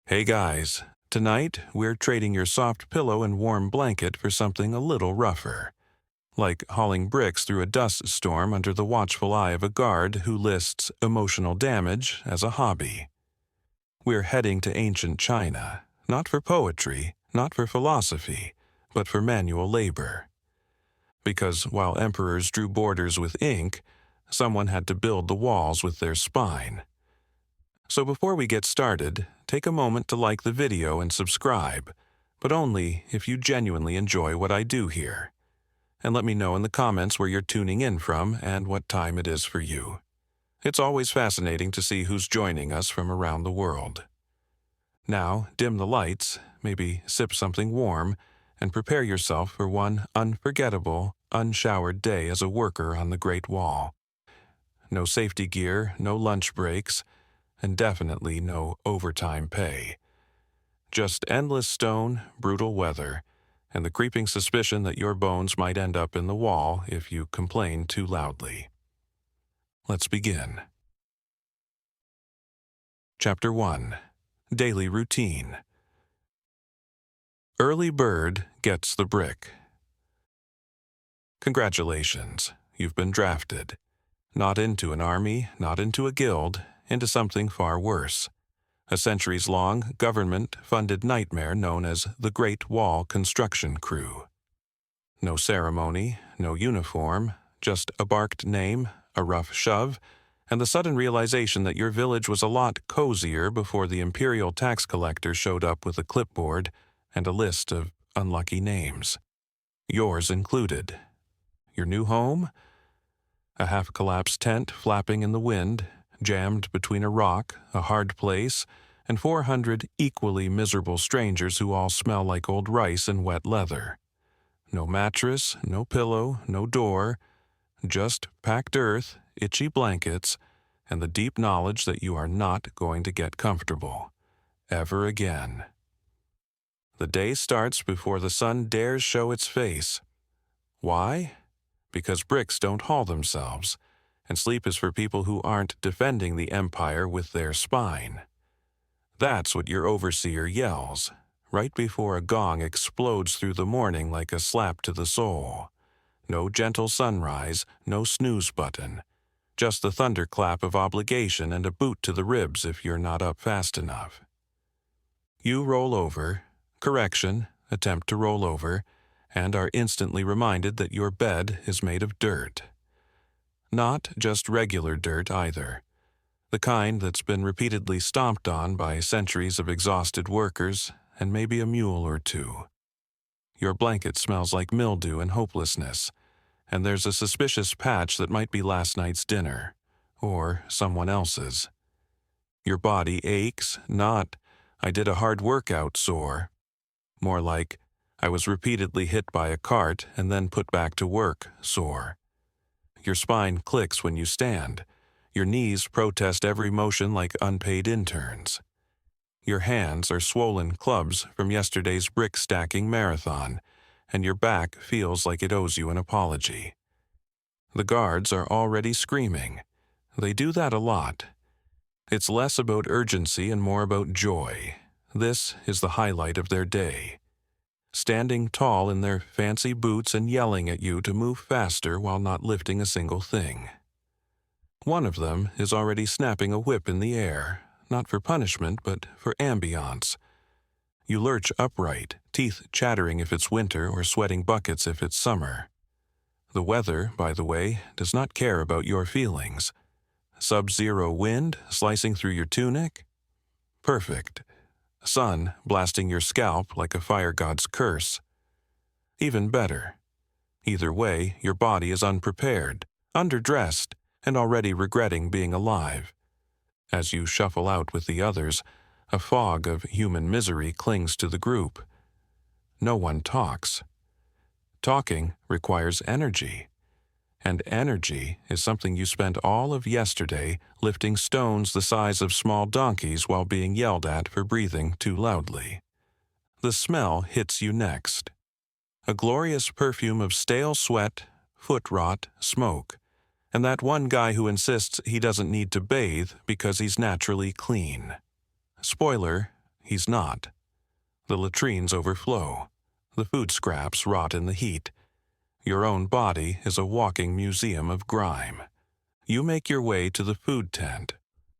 Hey guys, tonight we're trading your soft pillow and warm blanket for something a little rougher. Like hauling bricks through a dust storm under the watchful eye of a guard who lists emotional damage as a hobby. We're heading to ancient China, not for poetry, not for philosophy, but for manual labor. Because while emperors drew borders with ink, someone had to build the walls with their spine. So before we get started, take a moment to like the video and subscribe, but only if you genuinely enjoy what I do here. And let me know in the comments where you're tuning in from and what time it is for you. It's always fascinating to see who's joining us from around the world. Now, dim the lights, maybe sip something warm, and prepare yourself for one unforgettable, unshowered day as a worker on the Great Wall. No safety gear, no lunch breaks, and definitely no overtime pay. Just endless stone, brutal weather, and the creeping suspicion that your bones might end up in the wall if you complain too loudly. Let's begin. Chapter 1. Daily Routine. Early bird gets the brick. Congratulations, you've been drafted. Not into an army, not into a guild, into something far worse. A centuries-long, government-funded nightmare known as the Great Wall Construction Crew. No ceremony, no uniform, just a barked name, a rough shove, and the sudden realization that your village was a lot cozier before the imperial tax collector showed up with a clipboard and a list of unlucky names. Yours included. Your new home? A half-collapsed tent flapping in the wind, jammed between a rock, a hard place, and 400 equally miserable strangers who all smell like old rice and wet leather. No mattress, no pillow, no door, just packed earth, itchy blankets, and the deep knowledge that you are not going to get comfortable. Ever again. The day starts before the sun dares show its face. Why? Because bricks don't haul themselves, and sleep is for people who aren't defending the empire with their spine. That's what your overseer yells, right before a gong explodes through the morning like a slap to the soul. No gentle sunrise, no snooze button. Just the thunderclap of obligation and a boot to the ribs if you're not up fast enough. You roll over, attempt to roll over, and are instantly reminded that your bed is made of dirt. Not just regular dirt either. The kind that's been repeatedly stomped on by centuries of exhausted workers and maybe a mule or two. Your blanket smells like mildew and hopelessness, and there's a suspicious patch that might be last night's dinner, or someone else's. Your body aches, not, I did a hard workout sore. More like, I was repeatedly hit by a cart and then put back to work sore. Your spine clicks when you stand. Your knees protest every motion like unpaid interns. Your hands are swollen clubs from yesterday's brick-stacking marathon, and your back feels like it owes you an apology. The guards are already screaming. They do that a lot. It's less about urgency and more about joy. This is the highlight of their day. Standing tall in their fancy boots and yelling at you to move faster while not lifting a single thing. One of them is already snapping a whip in the air, not for punishment but for ambiance. You lurch upright, teeth chattering if it's winter or sweating buckets if it's summer. The weather, by the way, does not care about your feelings. Sub-zero wind slicing through your tunic? Perfect. Sun blasting your scalp like a fire god's curse. Even better. Either way, your body is unprepared, underdressed, and already regretting being alive. As you shuffle out with the others, a fog of human misery clings to the group. No one talks. Talking requires energy. And energy is something you spent all of yesterday lifting stones the size of small donkeys while being yelled at for breathing too loudly. The smell hits you next. A glorious perfume of stale sweat, foot rot, smoke, and that one guy who insists he doesn't need to bathe because he's naturally clean. Spoiler, he's not. The latrines overflow. The food scraps rot in the heat. Your own body is a walking museum of grime. You make your way to the food tent,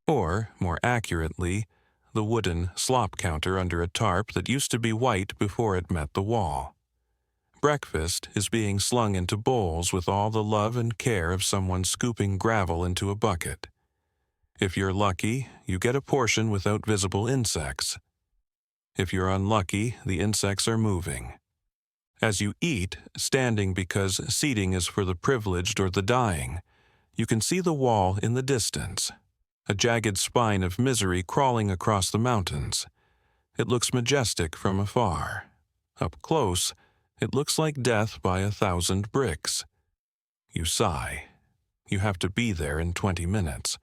or, more accurately, the wooden slop counter under a tarp that used to be white before it met the wall. Breakfast is being slung into bowls with all the love and care of someone scooping gravel into a bucket. If you're lucky, you get a portion without visible insects. If you're unlucky, the insects are moving. As you eat, standing because seating is for the privileged or the dying, you can see the wall in the distance, a jagged spine of misery crawling across the mountains. It looks majestic from afar. Up close, it looks like death by 1,000 bricks. You sigh. You have to be there in 20 minutes.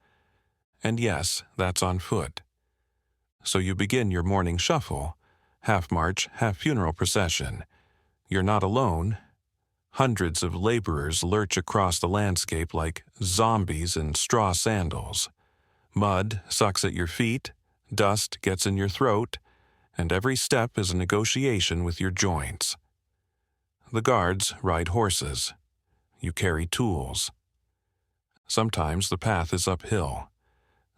And yes, that's on foot. So you begin your morning shuffle, half march, half funeral procession. You're not alone. Hundreds of laborers lurch across the landscape like zombies in straw sandals. Mud sucks at your feet, dust gets in your throat, and every step is a negotiation with your joints. The guards ride horses. You carry tools. Sometimes the path is uphill.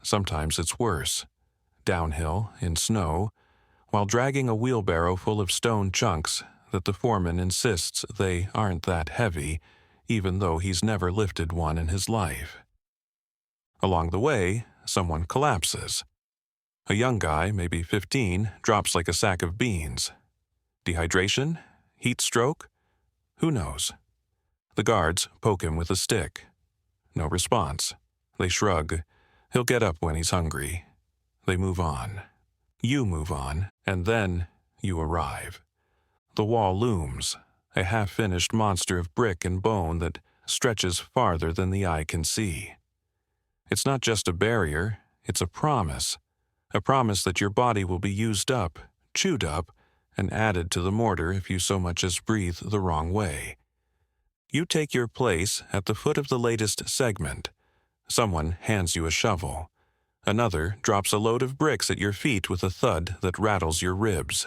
Sometimes it's worse, downhill in snow, while dragging a wheelbarrow full of stone chunks that the foreman insists they aren't that heavy, even though he's never lifted one in his life. Along the way, someone collapses. A young guy, maybe 15, drops like a sack of beans. Dehydration? Heat stroke? Who knows? The guards poke him with a stick. No response. They shrug. He'll get up when he's hungry. They move on. You move on, and then you arrive. The wall looms, a half-finished monster of brick and bone that stretches farther than the eye can see. It's not just a barrier, it's a promise that your body will be used up, chewed up, and added to the mortar if you so much as breathe the wrong way. You take your place at the foot of the latest segment. Someone hands you a shovel. Another drops a load of bricks at your feet with a thud that rattles your ribs.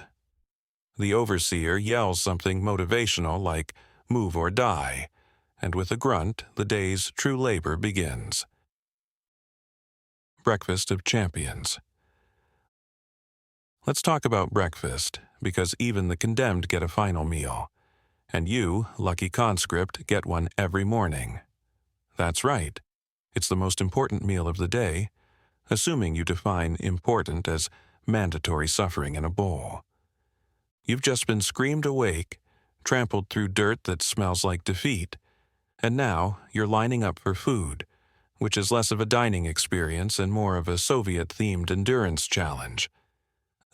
The overseer yells something motivational like, "Move or die," and with a grunt, the day's true labor begins. Breakfast of Champions. Let's talk about breakfast, because even the condemned get a final meal. And you, lucky conscript, get one every morning. That's right. It's the most important meal of the day, assuming you define important as mandatory suffering in a bowl. You've just been screamed awake, trampled through dirt that smells like defeat, and now you're lining up for food, which is less of a dining experience and more of a Soviet-themed endurance challenge.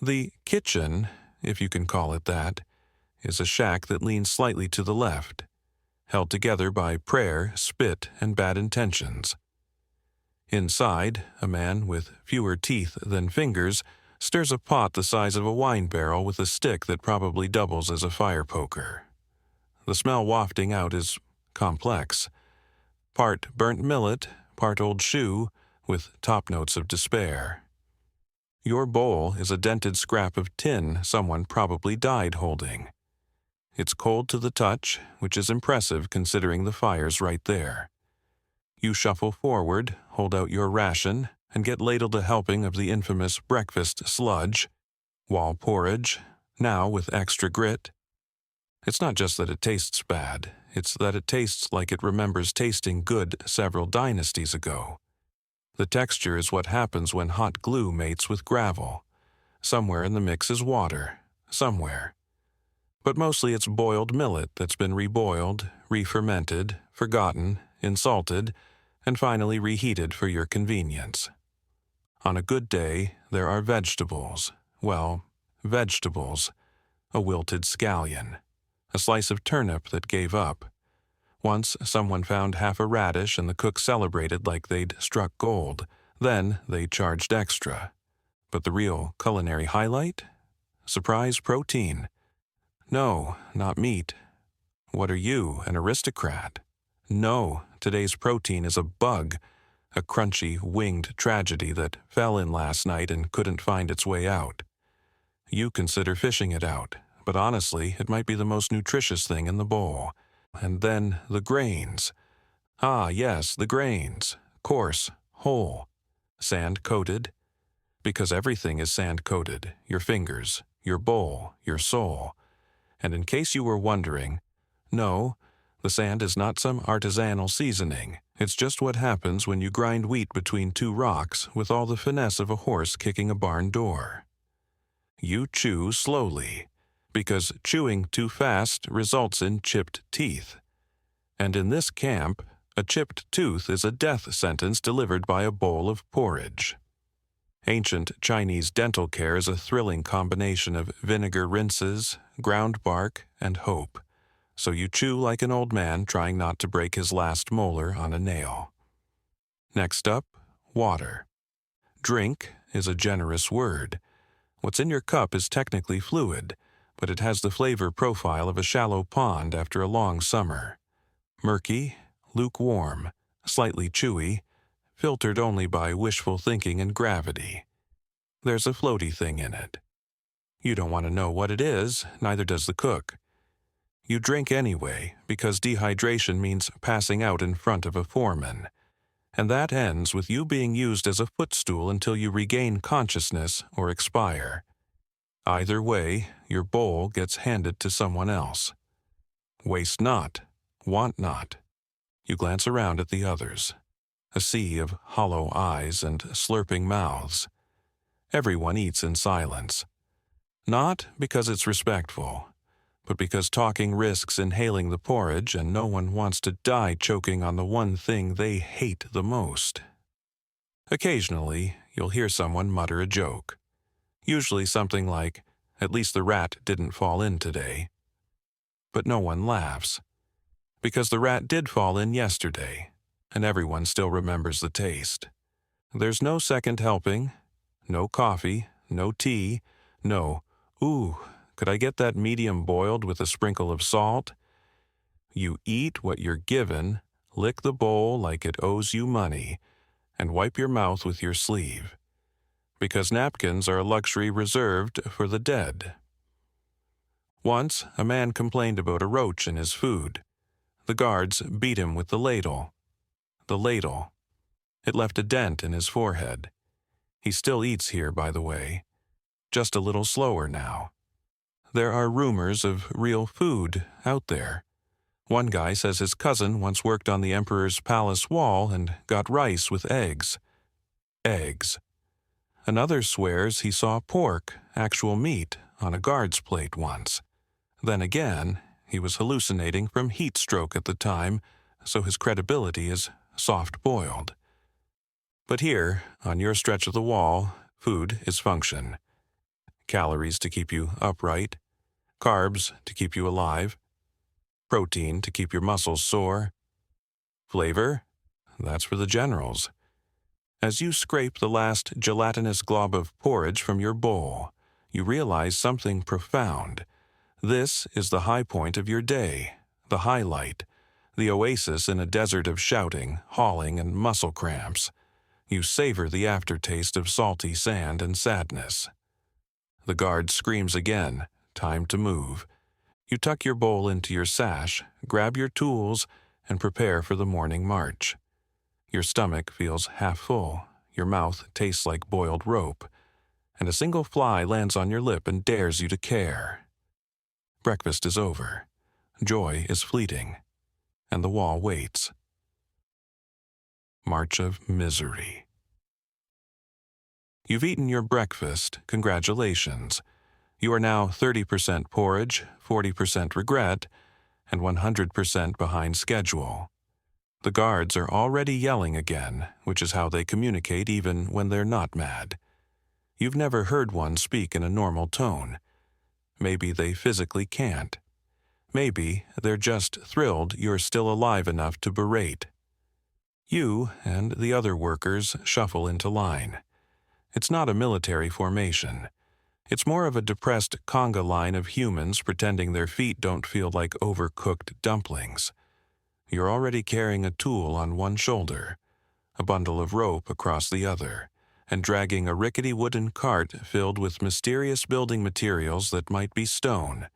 The kitchen, if you can call it that, is a shack that leans slightly to the left, held together by prayer, spit, and bad intentions. Inside, a man with fewer teeth than fingers stirs a pot the size of a wine barrel with a stick that probably doubles as a fire poker. The smell wafting out is complex. Part burnt millet, part old shoe, with top notes of despair. Your bowl is a dented scrap of tin someone probably died holding. It's cold to the touch, which is impressive considering the fire's right there. You shuffle forward, hold out your ration, and get ladled a helping of the infamous breakfast sludge, wall porridge, now with extra grit. It's not just that it tastes bad, it's that it tastes like it remembers tasting good several dynasties ago. The texture is what happens when hot glue mates with gravel. Somewhere in the mix is water, somewhere. But mostly it's boiled millet that's been reboiled, re-fermented, forgotten, insulted, and finally reheated for your convenience. On a good day, there are vegetables. Well, vegetables. A wilted scallion. A slice of turnip that gave up. Once someone found half a radish and the cook celebrated like they'd struck gold. Then they charged extra. But the real culinary highlight? Surprise protein. No, not meat. What are you, an aristocrat? No, today's protein is a bug, a crunchy, winged tragedy that fell in last night and couldn't find its way out. You consider fishing it out, but honestly, it might be the most nutritious thing in the bowl. And then the grains. Ah, yes, the grains. Coarse, whole, sand-coated. Because everything is sand-coated, your fingers, your bowl, your soul. And in case you were wondering, no, the sand is not some artisanal seasoning. It's just what happens when you grind wheat between two rocks with all the finesse of a horse kicking a barn door. You chew slowly, because chewing too fast results in chipped teeth. And in this camp, a chipped tooth is a death sentence delivered by a bowl of porridge. Ancient Chinese dental care is a thrilling combination of vinegar rinses, ground bark, and hope. So you chew like an old man trying not to break his last molar on a nail. Next up, water. Drink is a generous word. What's in your cup is technically fluid, but it has the flavor profile of a shallow pond after a long summer. Murky, lukewarm, slightly chewy, filtered only by wishful thinking and gravity. There's a floaty thing in it. You don't want to know what it is, neither does the cook. You drink anyway, because dehydration means passing out in front of a foreman. And that ends with you being used as a footstool until you regain consciousness or expire. Either way, your bowl gets handed to someone else. Waste not, want not. You glance around at the others. A sea of hollow eyes and slurping mouths. Everyone eats in silence. Not because it's respectful, but because talking risks inhaling the porridge and no one wants to die choking on the one thing they hate the most. Occasionally, you'll hear someone mutter a joke. Usually something like, "At least the rat didn't fall in today." But no one laughs. Because the rat did fall in yesterday, and everyone still remembers the taste. There's no second helping, no coffee, no tea, no, "Ooh, could I get that medium boiled with a sprinkle of salt?" You eat what you're given, lick the bowl like it owes you money, and wipe your mouth with your sleeve. Because napkins are a luxury reserved for the dead. Once, a man complained about a roach in his food. The guards beat him with the ladle. The ladle. It left a dent in his forehead. He still eats here, by the way. Just a little slower now. There are rumors of real food out there. One guy says his cousin once worked on the emperor's palace wall and got rice with eggs. Eggs. Another swears he saw pork, actual meat, on a guard's plate once. Then again, he was hallucinating from heat stroke at the time, so his credibility is soft-boiled. But here, on your stretch of the wall, food is function. Calories to keep you upright, carbs to keep you alive, protein to keep your muscles sore. Flavor? That's for the generals. As you scrape the last gelatinous glob of porridge from your bowl, you realize something profound. This is the high point of your day, the highlight, the oasis in a desert of shouting, hauling, and muscle cramps. You savor the aftertaste of salty sand and sadness. The guard screams again, time to move. You tuck your bowl into your sash, grab your tools, and prepare for the morning march. Your stomach feels half full, your mouth tastes like boiled rope, and a single fly lands on your lip and dares you to care. Breakfast is over. Joy is fleeting, and the wall waits. March of Misery. You've eaten your breakfast, congratulations. You are now 30% porridge, 40% regret, and 100% behind schedule. The guards are already yelling again, which is how they communicate even when they're not mad. You've never heard one speak in a normal tone. Maybe they physically can't. Maybe they're just thrilled you're still alive enough to berate. You and the other workers shuffle into line. It's not a military formation. It's more of a depressed conga line of humans pretending their feet don't feel like overcooked dumplings. You're already carrying a tool on one shoulder, a bundle of rope across the other, and dragging a rickety wooden cart filled with mysterious building materials that might be stone,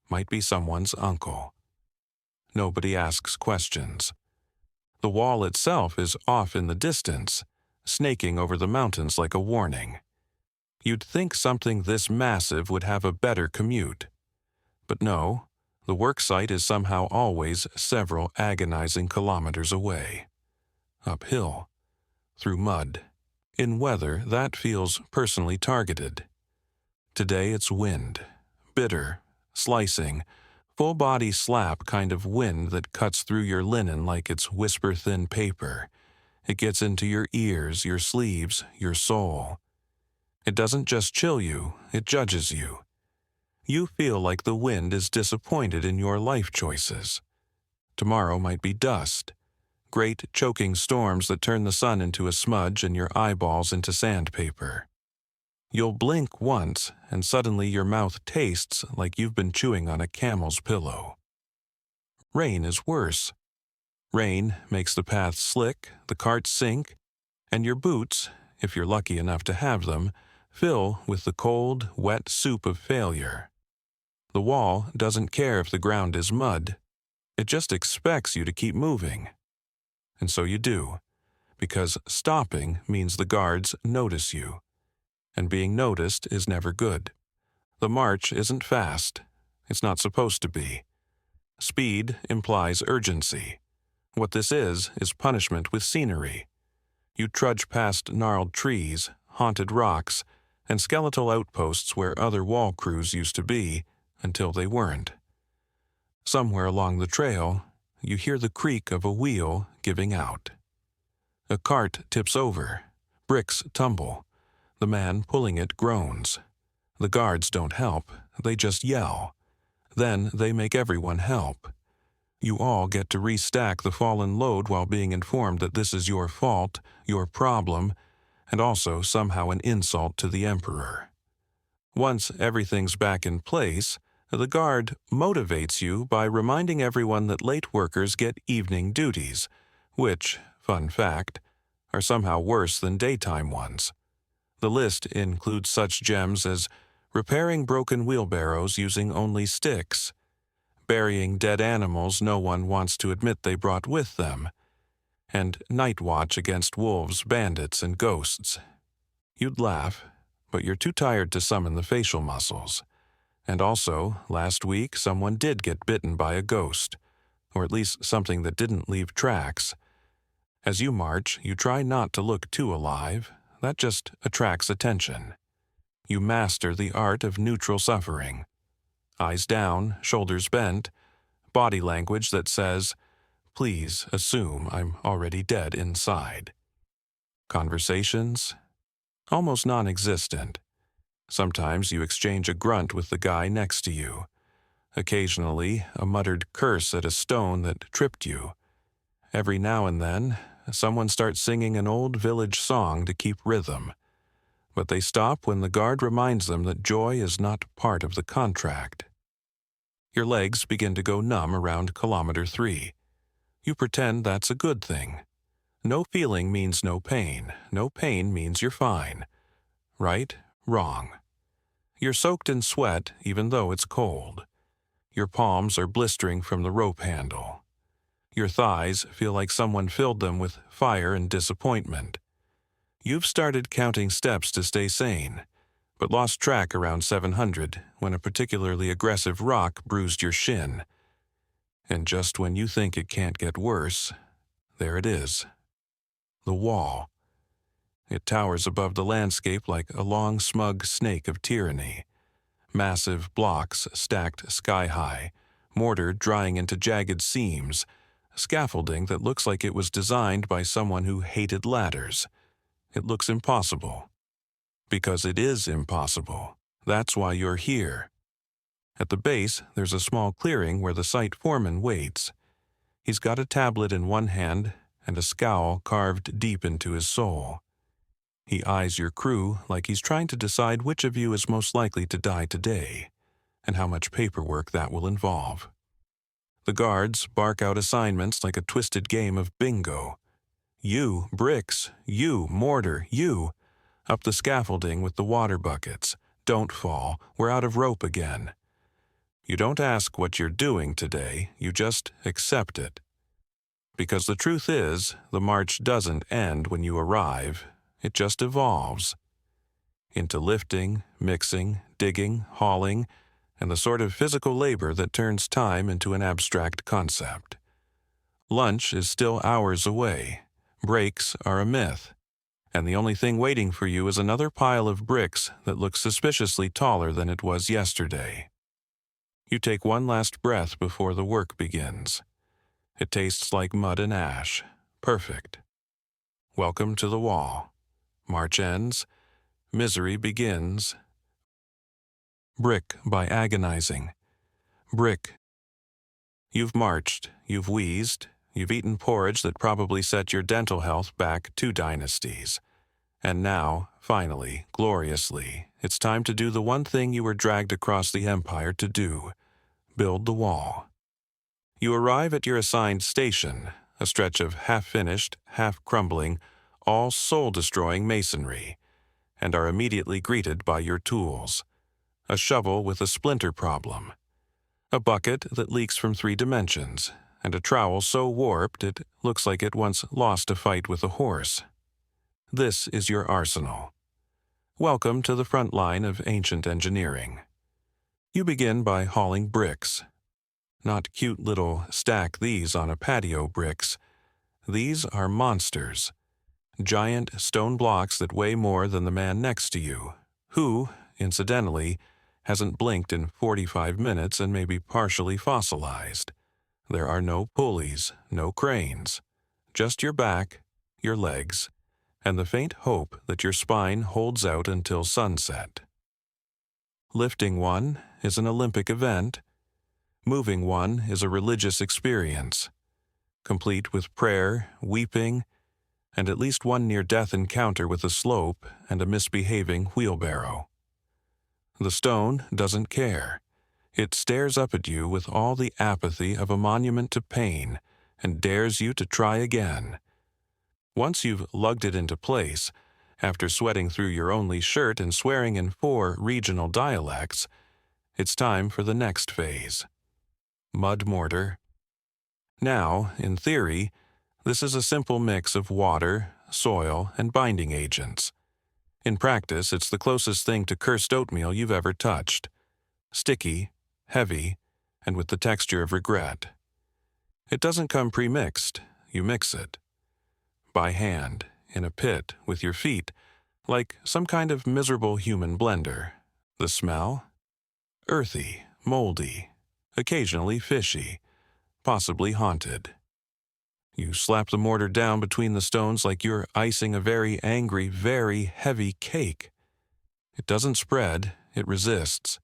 might be someone's uncle. Nobody asks questions. The wall itself is off in the distance, snaking over the mountains like a warning. You'd think something this massive would have a better commute. But no, the work site is somehow always several agonizing kilometers away. Uphill, through mud, in weather that feels personally targeted. Today it's wind, bitter, slicing, full-body slap kind of wind that cuts through your linen like it's whisper-thin paper. It gets into your ears, your sleeves, your soul. It doesn't just chill you, it judges you. You feel like the wind is disappointed in your life choices. Tomorrow might be dust, great choking storms that turn the sun into a smudge and your eyeballs into sandpaper. You'll blink once, and suddenly your mouth tastes like you've been chewing on a camel's pillow. Rain is worse. Rain makes the path slick, the cart sink, and your boots, if you're lucky enough to have them, fill with the cold, wet soup of failure. The wall doesn't care if the ground is mud. It just expects you to keep moving. And so you do, because stopping means the guards notice you. And being noticed is never good. The march isn't fast. It's not supposed to be. Speed implies urgency. What this is punishment with scenery. You trudge past gnarled trees, haunted rocks, and skeletal outposts where other wall crews used to be, until they weren't. Somewhere along the trail, you hear the creak of a wheel giving out. A cart tips over. Bricks tumble. The man pulling it groans. The guards don't help, they just yell. Then they make everyone help. You all get to restack the fallen load while being informed that this is your fault, your problem, and also somehow an insult to the emperor. Once everything's back in place, the guard motivates you by reminding everyone that late workers get evening duties, which, fun fact, are somehow worse than daytime ones. The list includes such gems as repairing broken wheelbarrows using only sticks, burying dead animals no one wants to admit they brought with them, and night watch against wolves, bandits, and ghosts. You'd laugh, but you're too tired to summon the facial muscles. And also, last week someone did get bitten by a ghost, or at least something that didn't leave tracks. As you march, you try not to look too alive. That just attracts attention. You master the art of neutral suffering. Eyes down, shoulders bent, body language that says, "Please assume I'm already dead inside." Conversations? Almost non-existent. Sometimes you exchange a grunt with the guy next to you. Occasionally, a muttered curse at a stone that tripped you. Every now and then, someone starts singing an old village song to keep rhythm. But they stop when the guard reminds them that joy is not part of the contract. Your legs begin to go numb around kilometer 3. You pretend that's a good thing. No feeling means no pain. No pain means you're fine. Right? Wrong. You're soaked in sweat even though it's cold. Your palms are blistering from the rope handle. Your thighs feel like someone filled them with fire and disappointment. You've started counting steps to stay sane, but lost track around 700 when a particularly aggressive rock bruised your shin. And just when you think it can't get worse, there it is. The wall. It towers above the landscape like a long, smug snake of tyranny. Massive blocks stacked sky-high, mortar drying into jagged seams, scaffolding that looks like it was designed by someone who hated ladders. It looks impossible. Because it is impossible. That's why you're here. At the base, there's a small clearing where the site foreman waits. He's got a tablet in one hand and a scowl carved deep into his soul. He eyes your crew like he's trying to decide which of you is most likely to die today, and how much paperwork that will involve. The guards bark out assignments like a twisted game of bingo. You, bricks, you, mortar, you. Up the scaffolding with the water buckets. Don't fall. We're out of rope again. You don't ask what you're doing today, you just accept it. Because the truth is, the march doesn't end when you arrive, it just evolves. Into lifting, mixing, digging, hauling, and the sort of physical labor that turns time into an abstract concept. Lunch is still hours away. Breaks are a myth. And the only thing waiting for you is another pile of bricks that looks suspiciously taller than it was yesterday. You take one last breath before the work begins. It tastes like mud and ash. Perfect. Welcome to the wall. March ends. Misery begins. Brick by agonizing. Brick. You've marched, you've wheezed, you've eaten porridge that probably set your dental health back 2 dynasties. And now, finally, gloriously, it's time to do the one thing you were dragged across the empire to do: build the wall. You arrive at your assigned station, a stretch of half-finished, half-crumbling, all soul-destroying masonry, and are immediately greeted by your tools. A shovel with a splinter problem, a bucket that leaks from 3 dimensions, and a trowel so warped it looks like it once lost a fight with a horse. This is your arsenal. Welcome to the front line of ancient engineering. You begin by hauling bricks. Not cute little stack these on a patio bricks. These are monsters. Giant stone blocks that weigh more than the man next to you, who, incidentally, hasn't blinked in 45 minutes and may be partially fossilized. There are no pulleys, no cranes. Just your back, your legs, and the faint hope that your spine holds out until sunset. Lifting one is an Olympic event. Moving one is a religious experience, complete with prayer, weeping, and at least one near-death encounter with a slope and a misbehaving wheelbarrow. The stone doesn't care. It stares up at you with all the apathy of a monument to pain and dares you to try again. Once you've lugged it into place, after sweating through your only shirt and swearing in 4 regional dialects, it's time for the next phase. Mud mortar. Now, in theory, this is a simple mix of water, soil, and binding agents. In practice, it's the closest thing to cursed oatmeal you've ever touched. Sticky, heavy, and with the texture of regret. It doesn't come pre-mixed, you mix it. By hand, in a pit, with your feet, like some kind of miserable human blender. The smell? Earthy, moldy, occasionally fishy, possibly haunted. You slap the mortar down between the stones like you're icing a very angry, very heavy cake. It doesn't spread, it resists.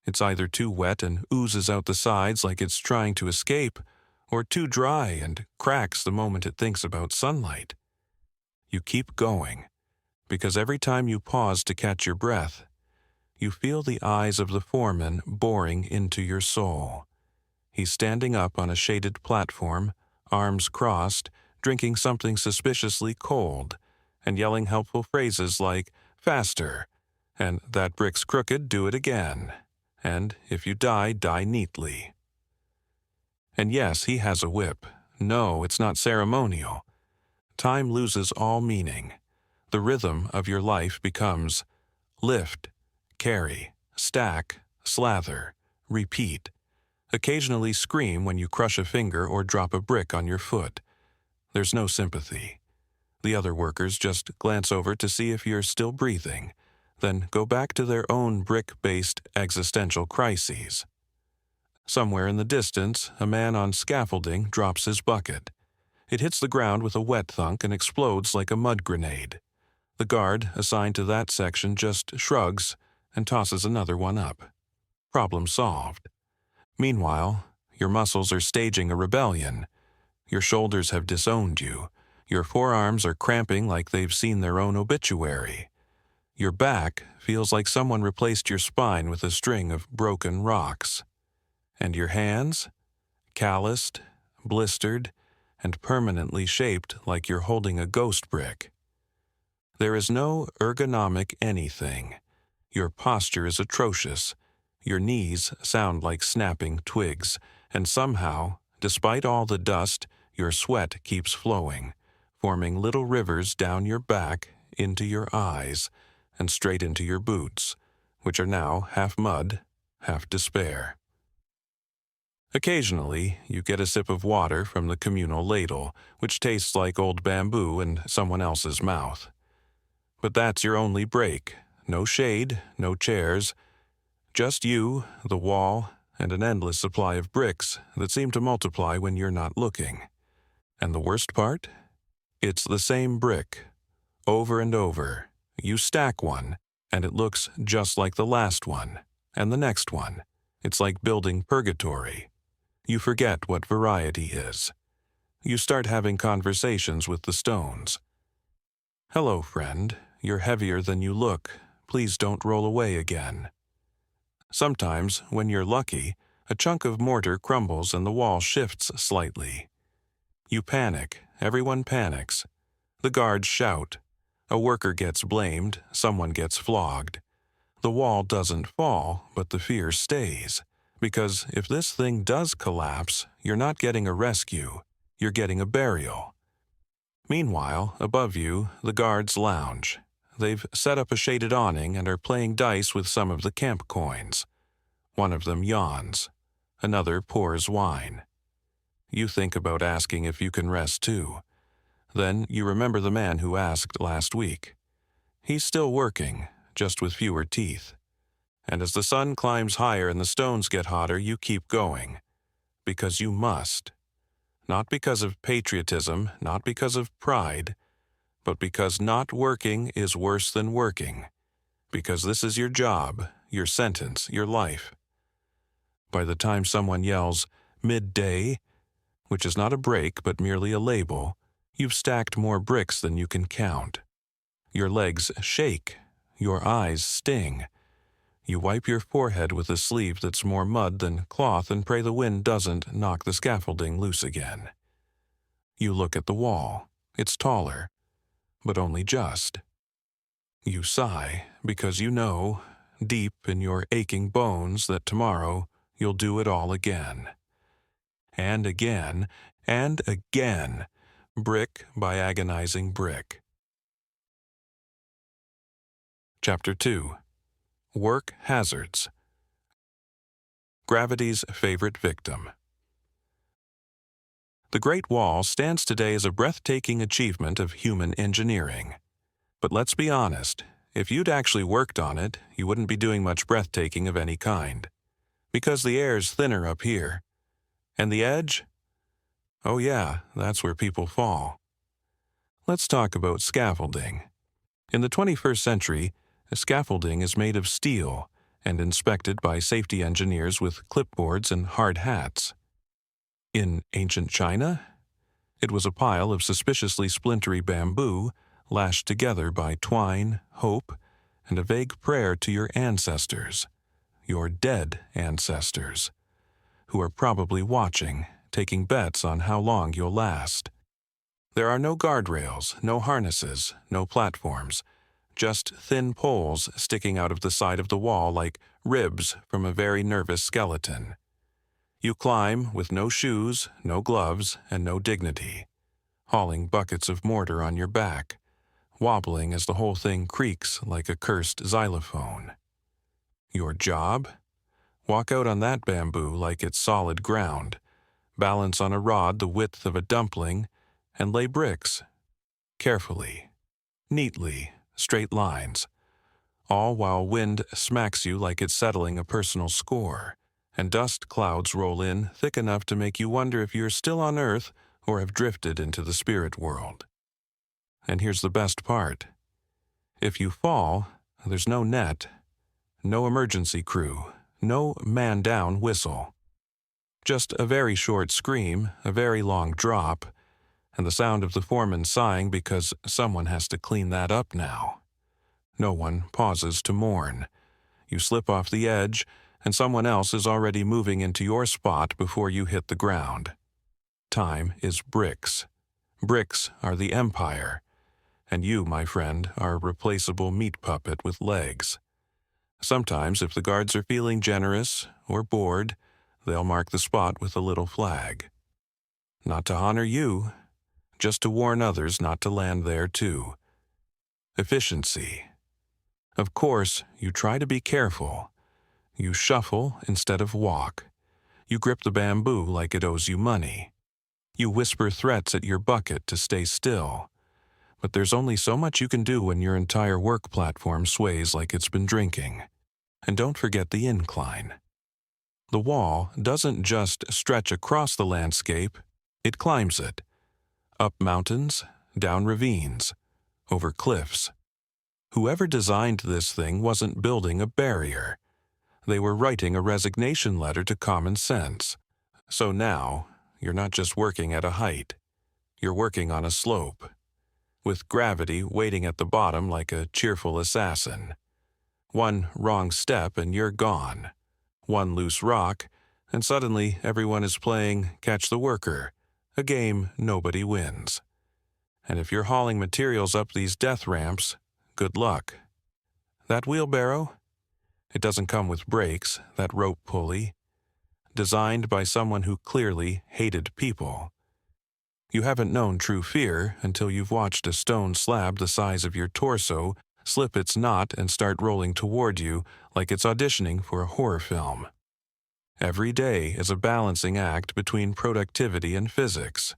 It's either too wet and oozes out the sides like it's trying to escape, or too dry and cracks the moment it thinks about sunlight. You keep going, because every time you pause to catch your breath, you feel the eyes of the foreman boring into your soul. He's standing up on a shaded platform, arms crossed, drinking something suspiciously cold, and yelling helpful phrases like, "Faster," and "That brick's crooked, do it again," and "If you die, die neatly." And yes, he has a whip. No, it's not ceremonial. Time loses all meaning. The rhythm of your life becomes lift, carry, stack, slather, repeat. Occasionally scream when you crush a finger or drop a brick on your foot. There's no sympathy. The other workers just glance over to see if you're still breathing, then go back to their own brick-based existential crises. Somewhere in the distance, a man on scaffolding drops his bucket. It hits the ground with a wet thunk and explodes like a mud grenade. The guard assigned to that section just shrugs and tosses another one up. Problem solved. Meanwhile, your muscles are staging a rebellion. Your shoulders have disowned you. Your forearms are cramping like they've seen their own obituary. Your back feels like someone replaced your spine with a string of broken rocks. And your hands? Calloused, blistered, and permanently shaped like you're holding a ghost brick. There is no ergonomic anything. Your posture is atrocious. Your knees sound like snapping twigs, and somehow, despite all the dust, your sweat keeps flowing, forming little rivers down your back, into your eyes, and straight into your boots, which are now half mud, half despair. Occasionally, you get a sip of water from the communal ladle, which tastes like old bamboo in someone else's mouth. But that's your only break. No shade, no chairs, just you, the wall, and an endless supply of bricks that seem to multiply when you're not looking. And the worst part? It's the same brick. Over and over. You stack one, and it looks just like the last one, and the next one. It's like building purgatory. You forget what variety is. You start having conversations with the stones. "Hello, friend. You're heavier than you look. Please don't roll away again." Sometimes, when you're lucky, a chunk of mortar crumbles and the wall shifts slightly. You panic. Everyone panics. The guards shout. A worker gets blamed. Someone gets flogged. The wall doesn't fall, but the fear stays. Because if this thing does collapse, you're not getting a rescue. You're getting a burial. Meanwhile, above you, the guards lounge. They've set up a shaded awning and are playing dice with some of the camp coins. One of them yawns. Another pours wine. You think about asking if you can rest too. Then you remember the man who asked last week. He's still working, just with fewer teeth. And as the sun climbs higher and the stones get hotter, you keep going. Because you must. Not because of patriotism, not because of pride, but because not working is worse than working. Because this is your job, your sentence, your life. By the time someone yells, "midday," which is not a break but merely a label, you've stacked more bricks than you can count. Your legs shake. Your eyes sting. You wipe your forehead with a sleeve that's more mud than cloth and pray the wind doesn't knock the scaffolding loose again. You look at the wall. It's taller, but only just. You sigh because you know, deep in your aching bones, that tomorrow you'll do it all again. And again, and again, brick by agonizing brick. Chapter 2. Work Hazards. Gravity's favorite victim. The Great Wall stands today as a breathtaking achievement of human engineering. But let's be honest, if you'd actually worked on it, you wouldn't be doing much breathtaking of any kind. Because the air's thinner up here. And the edge? Oh yeah, that's where people fall. Let's talk about scaffolding. In the 21st century, scaffolding is made of steel and inspected by safety engineers with clipboards and hard hats. In ancient China, it was a pile of suspiciously splintery bamboo lashed together by twine, hope, and a vague prayer to your ancestors, your dead ancestors, who are probably watching, taking bets on how long you'll last. There are no guardrails, no harnesses, no platforms, just thin poles sticking out of the side of the wall like ribs from a very nervous skeleton. You climb with no shoes, no gloves, and no dignity, hauling buckets of mortar on your back, wobbling as the whole thing creaks like a cursed xylophone. Your job? Walk out on that bamboo like it's solid ground, balance on a rod the width of a dumpling, and lay bricks. Carefully, neatly, straight lines, all while wind smacks you like it's settling a personal score, and dust clouds roll in thick enough to make you wonder if you're still on Earth or have drifted into the spirit world. And here's the best part. If you fall, there's no net, no emergency crew, no man-down whistle. Just a very short scream, a very long drop, and the sound of the foreman sighing because someone has to clean that up now. No one pauses to mourn. You slip off the edge, and someone else is already moving into your spot before you hit the ground. Time is bricks. Bricks are the empire, And you, my friend, are a replaceable meat puppet with legs. Sometimes, if the guards are feeling generous or bored, they'll mark the spot with a little flag. Not to honor you, just to warn others not to land there too. Efficiency. Of course, you try to be careful. You shuffle instead of walk. You grip the bamboo like it owes you money. You whisper threats at your bucket to stay still. But there's only so much you can do when your entire work platform sways like it's been drinking. And don't forget the incline. The wall doesn't just stretch across the landscape, it climbs it. Up mountains, down ravines, over cliffs. Whoever designed this thing wasn't building a barrier. They were writing a resignation letter to common sense. So now, you're not just working at a height. You're working on a slope, with gravity waiting at the bottom like a cheerful assassin. One wrong step and you're gone. One loose rock, and suddenly everyone is playing Catch the Worker, a game nobody wins. And if you're hauling materials up these death ramps, good luck. That wheelbarrow? It doesn't come with brakes, that rope pulley. Designed by someone who clearly hated people. You haven't known true fear until you've watched a stone slab the size of your torso slip its knot and start rolling toward you like it's auditioning for a horror film. Every day is a balancing act between productivity and physics.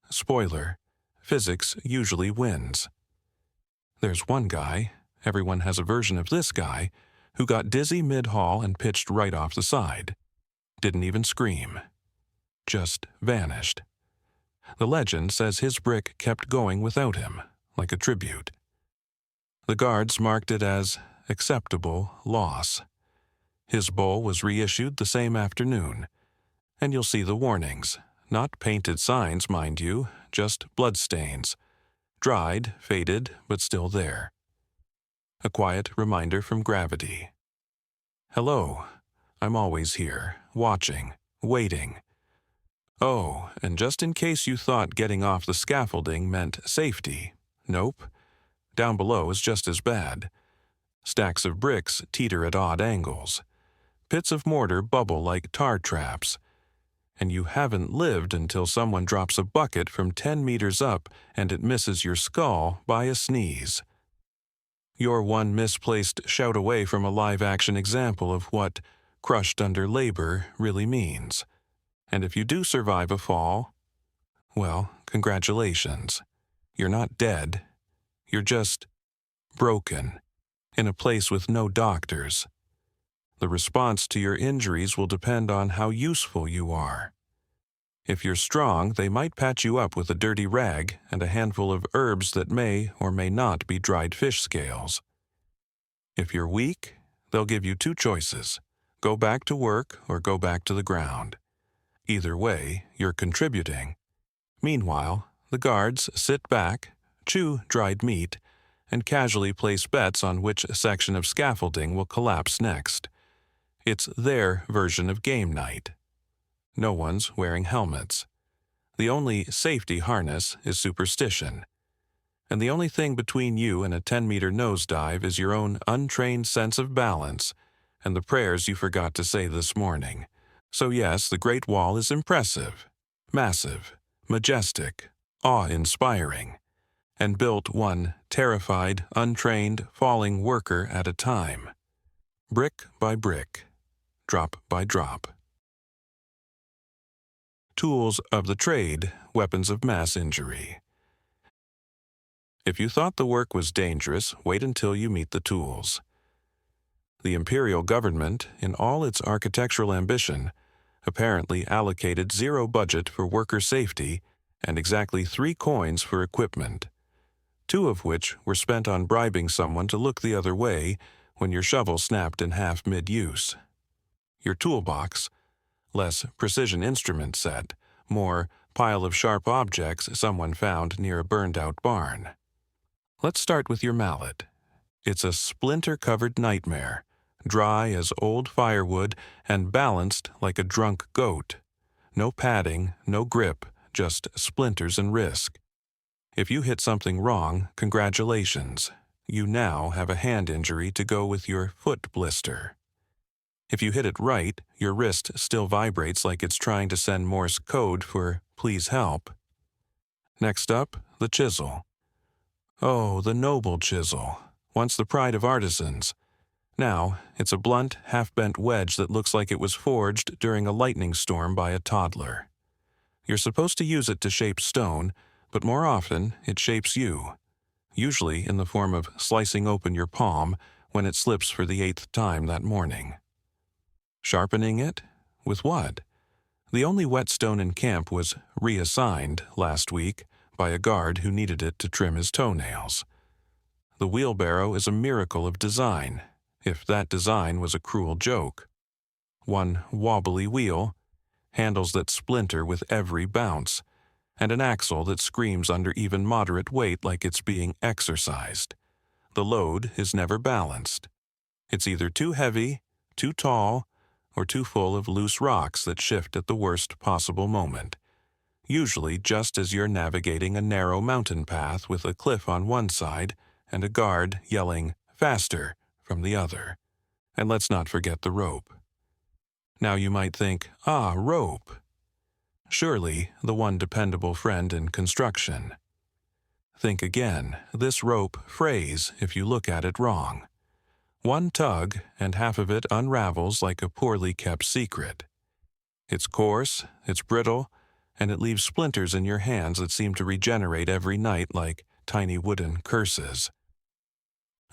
Spoiler, physics usually wins. There's one guy, everyone has a version of this guy, who got dizzy mid-haul and pitched right off the side. Didn't even scream. Just vanished. The legend says his brick kept going without him, like a tribute. The guards marked it as acceptable loss. His bowl was reissued the same afternoon, and you'll see the warnings. Not painted signs, mind you, just bloodstains. Dried, faded, but still there. A quiet reminder from gravity. Hello, I'm always here, watching, waiting. Oh, and just in case you thought getting off the scaffolding meant safety, nope. Down below is just as bad. Stacks of bricks teeter at odd angles. Pits of mortar bubble like tar traps. And you haven't lived until someone drops a bucket from 10 meters up and it misses your skull by a sneeze. You're one misplaced shout away from a live-action example of what crushed under labor really means. And if you do survive a fall, well, congratulations. You're not dead. You're just broken, in a place with no doctors. The response to your injuries will depend on how useful you are. If you're strong, they might patch you up with a dirty rag and a handful of herbs that may or may not be dried fish scales. If you're weak, they'll give you two choices: go back to work or go back to the ground. Either way, you're contributing. Meanwhile, the guards sit back, chew dried meat, and casually place bets on which section of scaffolding will collapse next. It's their version of game night. No one's wearing helmets. The only safety harness is superstition. And the only thing between you and a 10-meter nosedive is your own untrained sense of balance and the prayers you forgot to say this morning. So yes, the Great Wall is impressive, massive, majestic, awe-inspiring, and built one terrified, untrained, falling worker at a time. Brick by brick, drop by drop. Tools of the trade, weapons of mass injury. If you thought the work was dangerous, wait until you meet the tools. The imperial government, in all its architectural ambition, apparently allocated zero budget for worker safety and exactly 3 coins for equipment, 2 of which were spent on bribing someone to look the other way when your shovel snapped in half mid-use. Your toolbox, less precision instrument set, more pile of sharp objects someone found near a burned-out barn. Let's start with your mallet. It's a splinter-covered nightmare, dry as old firewood and balanced like a drunk goat. No padding, no grip, just splinters and risk. If you hit something wrong, congratulations. You now have a hand injury to go with your foot blister. If you hit it right, your wrist still vibrates like it's trying to send Morse code for "please help." Next up, the chisel. Oh, the noble chisel, once the pride of artisans. Now, it's a blunt, half-bent wedge that looks like it was forged during a lightning storm by a toddler. You're supposed to use it to shape stone, but more often, it shapes you, usually in the form of slicing open your palm when it slips for the 8th time that morning. Sharpening it? With what? The only whetstone in camp was reassigned last week by a guard who needed it to trim his toenails. The wheelbarrow is a miracle of design, if that design was a cruel joke. One wobbly wheel, handles that splinter with every bounce, and an axle that screams under even moderate weight like it's being exercised. The load is never balanced. It's either too heavy, too tall, or too full of loose rocks that shift at the worst possible moment, usually just as you're navigating a narrow mountain path with a cliff on one side and a guard yelling, "Faster!" from the other. And let's not forget the rope. Now you might think, rope. Surely the one dependable friend in construction. Think again, this rope frays if you look at it wrong. One tug, and half of it unravels like a poorly kept secret. It's coarse, it's brittle, and it leaves splinters in your hands that seem to regenerate every night like tiny wooden curses.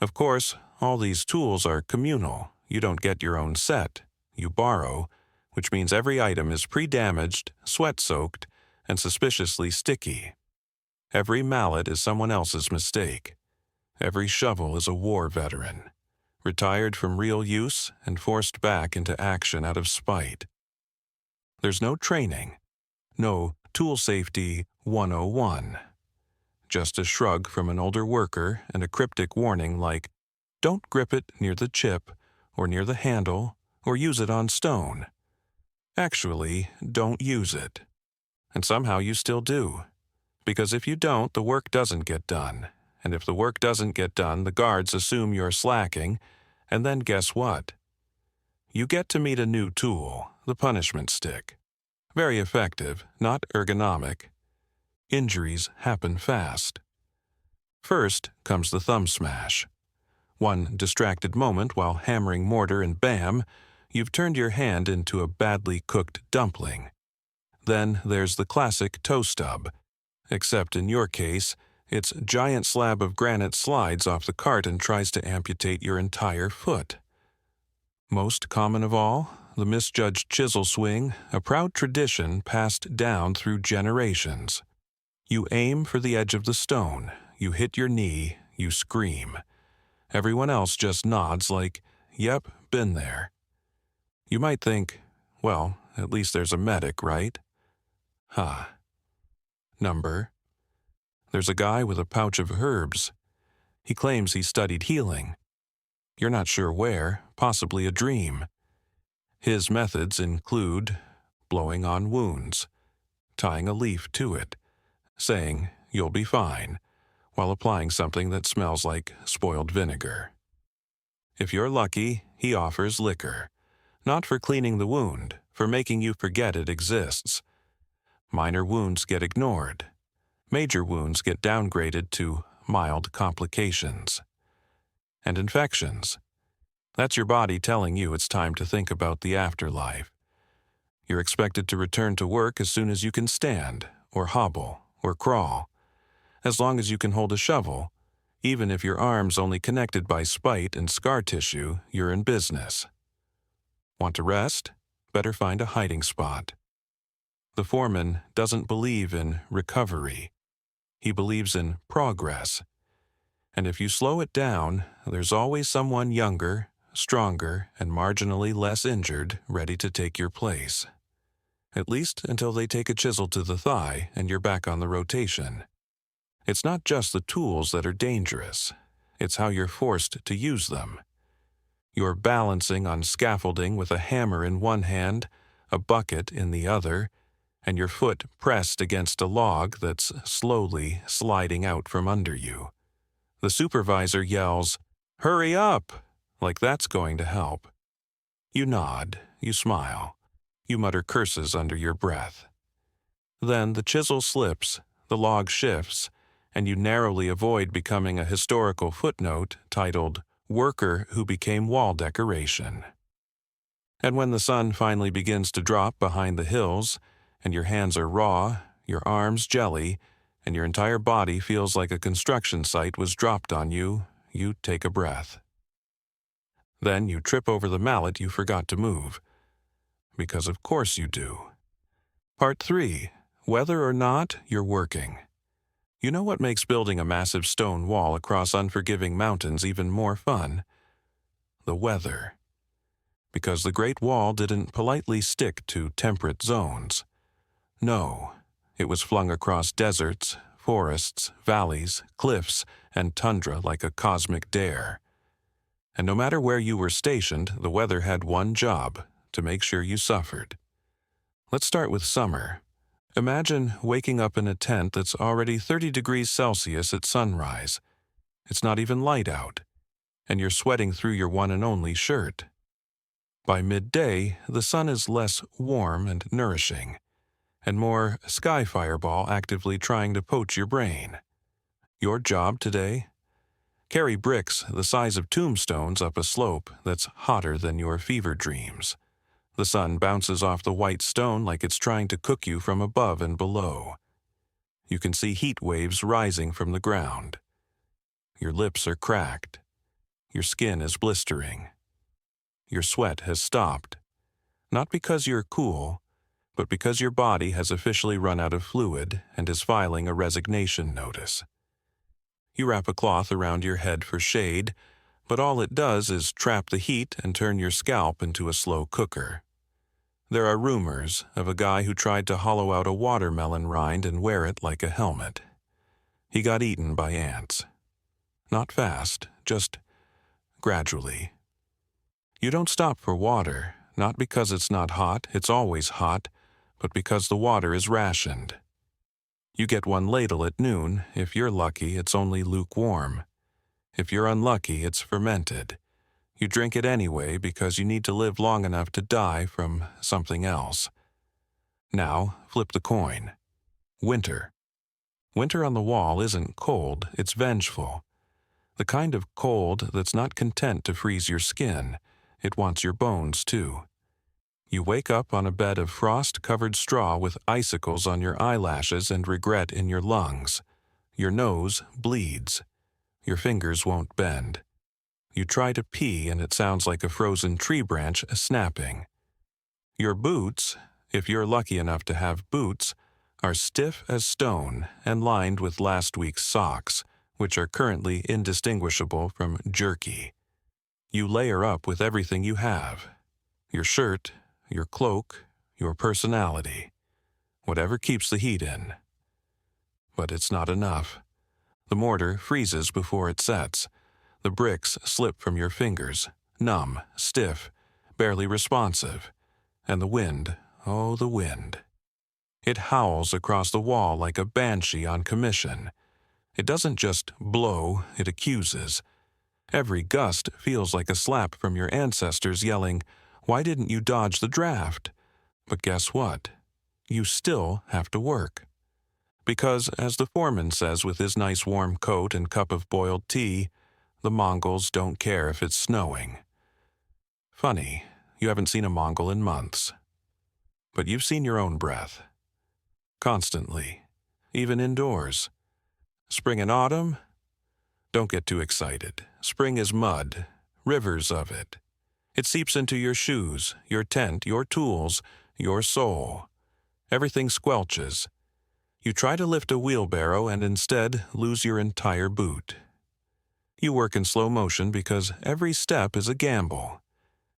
Of course, all these tools are communal. You don't get your own set. You borrow, which means every item is pre-damaged, sweat-soaked, and suspiciously sticky. Every mallet is someone else's mistake. Every shovel is a war veteran, retired from real use and forced back into action out of spite. There's no training, no tool safety 101. Just a shrug from an older worker and a cryptic warning like, "Don't grip it near the chip or near the handle or use it on stone." Actually, don't use it. And somehow you still do. Because if you don't, the work doesn't get done. And if the work doesn't get done, the guards assume you're slacking, and then guess what? You get to meet a new tool, the punishment stick. Very effective, not ergonomic. Injuries happen fast. First comes the thumb smash. One distracted moment while hammering mortar and bam, you've turned your hand into a badly cooked dumpling. Then there's the classic toe stub, except in your case, its giant slab of granite slides off the cart and tries to amputate your entire foot. Most common of all, the misjudged chisel swing, a proud tradition passed down through generations. You aim for the edge of the stone, you hit your knee, you scream. Everyone else just nods like, "Yep, been there." You might think, well, at least there's a medic, right? Number. There's a guy with a pouch of herbs. He claims he studied healing. You're not sure where, possibly a dream. His methods include blowing on wounds, tying a leaf to it, saying, "You'll be fine," while applying something that smells like spoiled vinegar. If you're lucky, he offers liquor. Not for cleaning the wound, for making you forget it exists. Minor wounds get ignored. Major wounds get downgraded to mild complications. And infections. That's your body telling you it's time to think about the afterlife. You're expected to return to work as soon as you can stand, or hobble, or crawl. As long as you can hold a shovel, even if your arm's only connected by spite and scar tissue, you're in business. Want to rest? Better find a hiding spot. The foreman doesn't believe in recovery. He believes in progress. And if you slow it down, there's always someone younger, stronger, and marginally less injured ready to take your place. At least until they take a chisel to the thigh and you're back on the rotation. It's not just the tools that are dangerous. It's how you're forced to use them. You're balancing on scaffolding with a hammer in one hand, a bucket in the other, and your foot pressed against a log that's slowly sliding out from under you. The supervisor yells, "Hurry up!" like that's going to help. You nod, you smile, you mutter curses under your breath. Then the chisel slips, the log shifts, and you narrowly avoid becoming a historical footnote titled, "Worker Who Became Wall Decoration." And when the sun finally begins to drop behind the hills, and your hands are raw, your arms jelly, and your entire body feels like a construction site was dropped on you, you take a breath. Then you trip over the mallet you forgot to move. Because of course you do. Part 3. Whether or not you're working. You know what makes building a massive stone wall across unforgiving mountains even more fun? The weather. Because the Great Wall didn't politely stick to temperate zones. No, it was flung across deserts, forests, valleys, cliffs, and tundra like a cosmic dare. And no matter where you were stationed, the weather had one job, to make sure you suffered. Let's start with summer. Imagine waking up in a tent that's already 30 degrees Celsius at sunrise. It's not even light out, and you're sweating through your one and only shirt. By midday, the sun is less warm and nourishing, and more sky fireball actively trying to poach your brain. Your job today? Carry bricks the size of tombstones up a slope that's hotter than your fever dreams. The sun bounces off the white stone like it's trying to cook you from above and below. You can see heat waves rising from the ground. Your lips are cracked. Your skin is blistering. Your sweat has stopped. Not because you're cool, but because your body has officially run out of fluid and is filing a resignation notice. You wrap a cloth around your head for shade, but all it does is trap the heat and turn your scalp into a slow cooker. There are rumors of a guy who tried to hollow out a watermelon rind and wear it like a helmet. He got eaten by ants. Not fast, just gradually. You don't stop for water, not because it's not hot, it's always hot, but because the water is rationed. You get one ladle at noon. If you're lucky, it's only lukewarm. If you're unlucky, it's fermented. You drink it anyway because you need to live long enough to die from something else. Now, flip the coin. Winter. Winter on the wall isn't cold, it's vengeful. The kind of cold that's not content to freeze your skin. It wants your bones, too. You wake up on a bed of frost-covered straw with icicles on your eyelashes and regret in your lungs. Your nose bleeds. Your fingers won't bend. You try to pee and it sounds like a frozen tree branch snapping. Your boots, if you're lucky enough to have boots, are stiff as stone and lined with last week's socks, which are currently indistinguishable from jerky. You layer up with everything you have. Your shirt, your cloak, your personality. Whatever keeps the heat in. But it's not enough. The mortar freezes before it sets. The bricks slip from your fingers, numb, stiff, barely responsive. And the wind, oh, the wind. It howls across the wall like a banshee on commission. It doesn't just blow, it accuses. Every gust feels like a slap from your ancestors yelling, "Why didn't you dodge the draft?" But guess what? You still have to work. Because, as the foreman says with his nice warm coat and cup of boiled tea, the Mongols don't care if it's snowing. Funny, you haven't seen a Mongol in months. But you've seen your own breath. Constantly. Even indoors. Spring and autumn? Don't get too excited. Spring is mud. Rivers of it. It seeps into your shoes, your tent, your tools, your soul. Everything squelches. You try to lift a wheelbarrow and instead lose your entire boot. You work in slow motion because every step is a gamble.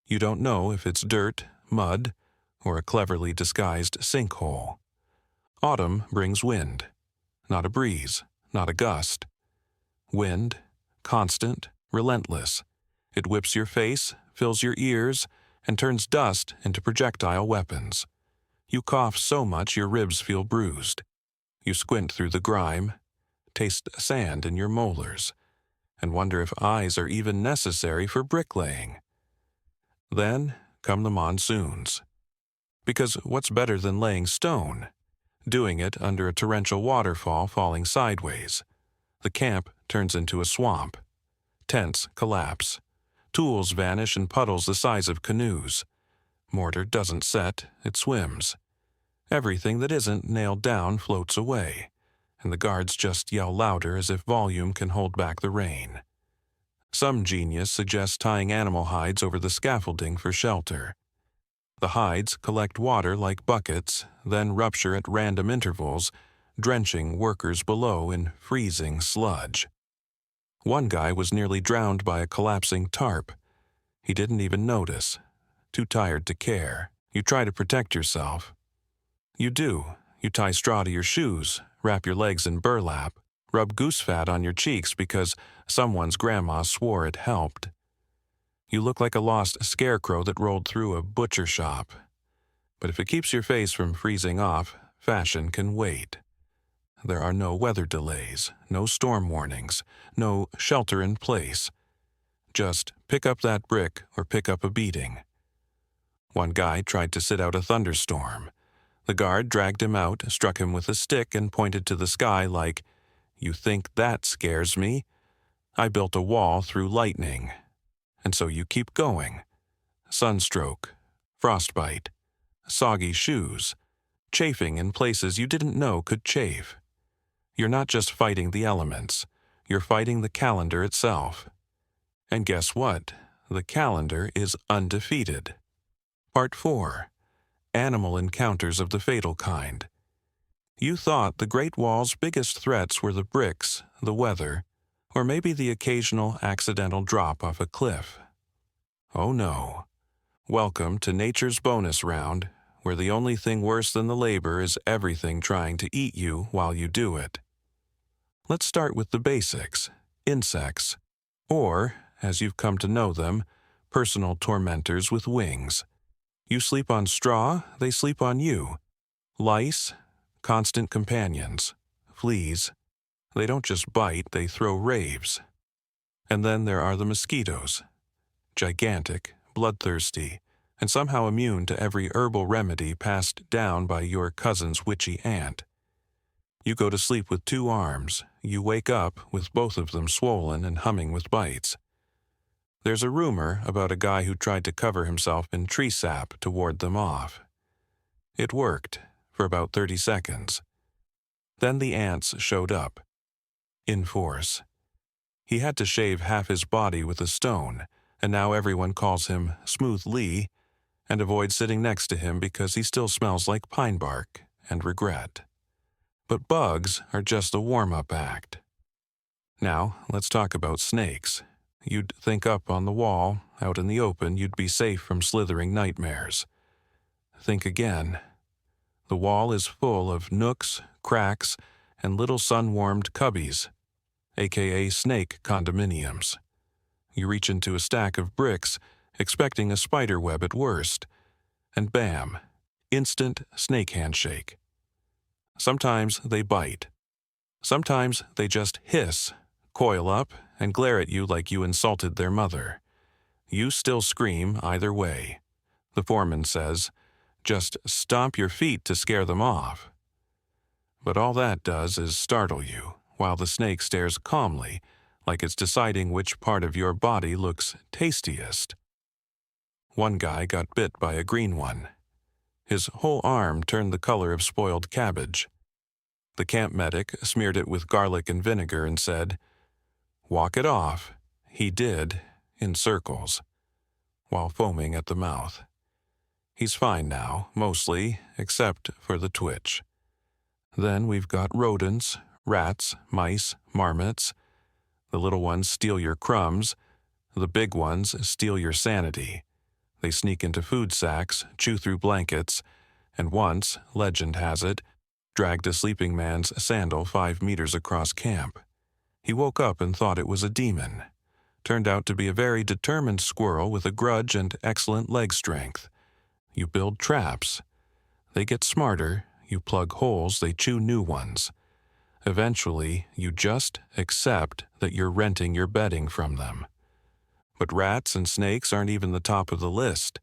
You don't know if it's dirt, mud, or a cleverly disguised sinkhole. Autumn brings wind. Not a breeze, not a gust. Wind, constant, relentless. It whips your face, fills your ears, and turns dust into projectile weapons. You cough so much your ribs feel bruised. You squint through the grime, taste sand in your molars, and wonder if eyes are even necessary for bricklaying. Then come the monsoons. Because what's better than laying stone? Doing it under a torrential waterfall falling sideways. The camp turns into a swamp. Tents collapse. Tools vanish in puddles the size of canoes. Mortar doesn't set, it swims. Everything that isn't nailed down floats away, and the guards just yell louder as if volume can hold back the rain. Some genius suggests tying animal hides over the scaffolding for shelter. The hides collect water like buckets, then rupture at random intervals, drenching workers below in freezing sludge. One guy was nearly drowned by a collapsing tarp. He didn't even notice. Too tired to care. You try to protect yourself. You do. You tie straw to your shoes, wrap your legs in burlap, rub goose fat on your cheeks because someone's grandma swore it helped. You look like a lost scarecrow that rolled through a butcher shop. But if it keeps your face from freezing off, fashion can wait. There are no weather delays, no storm warnings, no shelter in place. Just pick up that brick or pick up a beating. One guy tried to sit out a thunderstorm. The guard dragged him out, struck him with a stick, and pointed to the sky like, "You think that scares me? I built a wall through lightning." And so you keep going. Sunstroke, frostbite, soggy shoes, chafing in places you didn't know could chafe. You're not just fighting the elements, you're fighting the calendar itself. And guess what? The calendar is undefeated. Part 4. Animal Encounters of the Fatal Kind. You thought the Great Wall's biggest threats were the bricks, the weather, or maybe the occasional accidental drop off a cliff. Oh no. Welcome to nature's bonus round, where the only thing worse than the labor is everything trying to eat you while you do it. Let's start with the basics, insects, or, as you've come to know them, personal tormentors with wings. You sleep on straw, they sleep on you. Lice, constant companions. Fleas, they don't just bite, they throw raves. And then there are the mosquitoes. Gigantic, bloodthirsty, and somehow immune to every herbal remedy passed down by your cousin's witchy aunt. You go to sleep with 2 arms, you wake up with both of them swollen and humming with bites. There's a rumor about a guy who tried to cover himself in tree sap to ward them off. It worked, for about 30 seconds. Then the ants showed up. In force. He had to shave half his body with a stone, and now everyone calls him Smooth Lee, and avoids sitting next to him because he still smells like pine bark and regret. But bugs are just a warm-up act. Now, let's talk about snakes. You'd think up on the wall, out in the open, you'd be safe from slithering nightmares. Think again. The wall is full of nooks, cracks, and little sun-warmed cubbies, aka snake condominiums. You reach into a stack of bricks, expecting a spider web at worst, and bam, instant snake handshake. Sometimes they bite. Sometimes they just hiss, coil up, and glare at you like you insulted their mother. You still scream either way. The foreman says, just stomp your feet to scare them off. But all that does is startle you, while the snake stares calmly, like it's deciding which part of your body looks tastiest. One guy got bit by a green one. His whole arm turned the color of spoiled cabbage. The camp medic smeared it with garlic and vinegar and said, "Walk it off." He did, in circles, while foaming at the mouth. He's fine now, mostly, except for the twitch. Then we've got rodents, rats, mice, marmots. The little ones steal your crumbs. The big ones steal your sanity. They sneak into food sacks, chew through blankets, and once, legend has it, dragged a sleeping man's sandal 5 meters across camp. He woke up and thought it was a demon. Turned out to be a very determined squirrel with a grudge and excellent leg strength. You build traps. They get smarter, you plug holes, they chew new ones. Eventually, you just accept that you're renting your bedding from them. But rats and snakes aren't even the top of the list.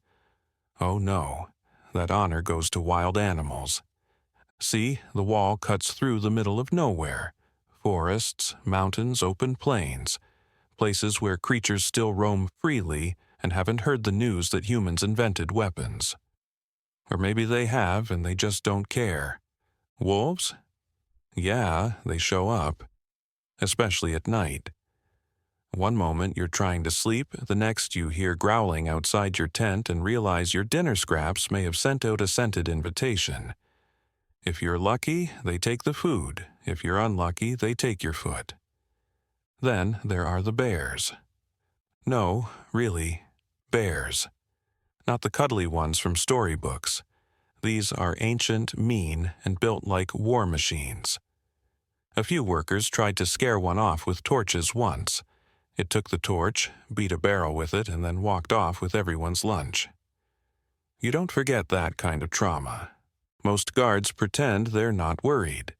Oh no, that honor goes to wild animals. See, the wall cuts through the middle of nowhere. Forests, mountains, open plains. Places where creatures still roam freely and haven't heard the news that humans invented weapons. Or maybe they have and they just don't care. Wolves? Yeah, they show up. Especially at night. One moment you're trying to sleep, the next you hear growling outside your tent and realize your dinner scraps may have sent out a scented invitation. If you're lucky, they take the food. If you're unlucky, they take your foot. Then there are the bears. No, really, bears. Not the cuddly ones from storybooks. These are ancient, mean, and built like war machines. A few workers tried to scare one off with torches once. It took the torch, beat a barrel with it, and then walked off with everyone's lunch. You don't forget that kind of trauma. Most guards pretend they're not worried.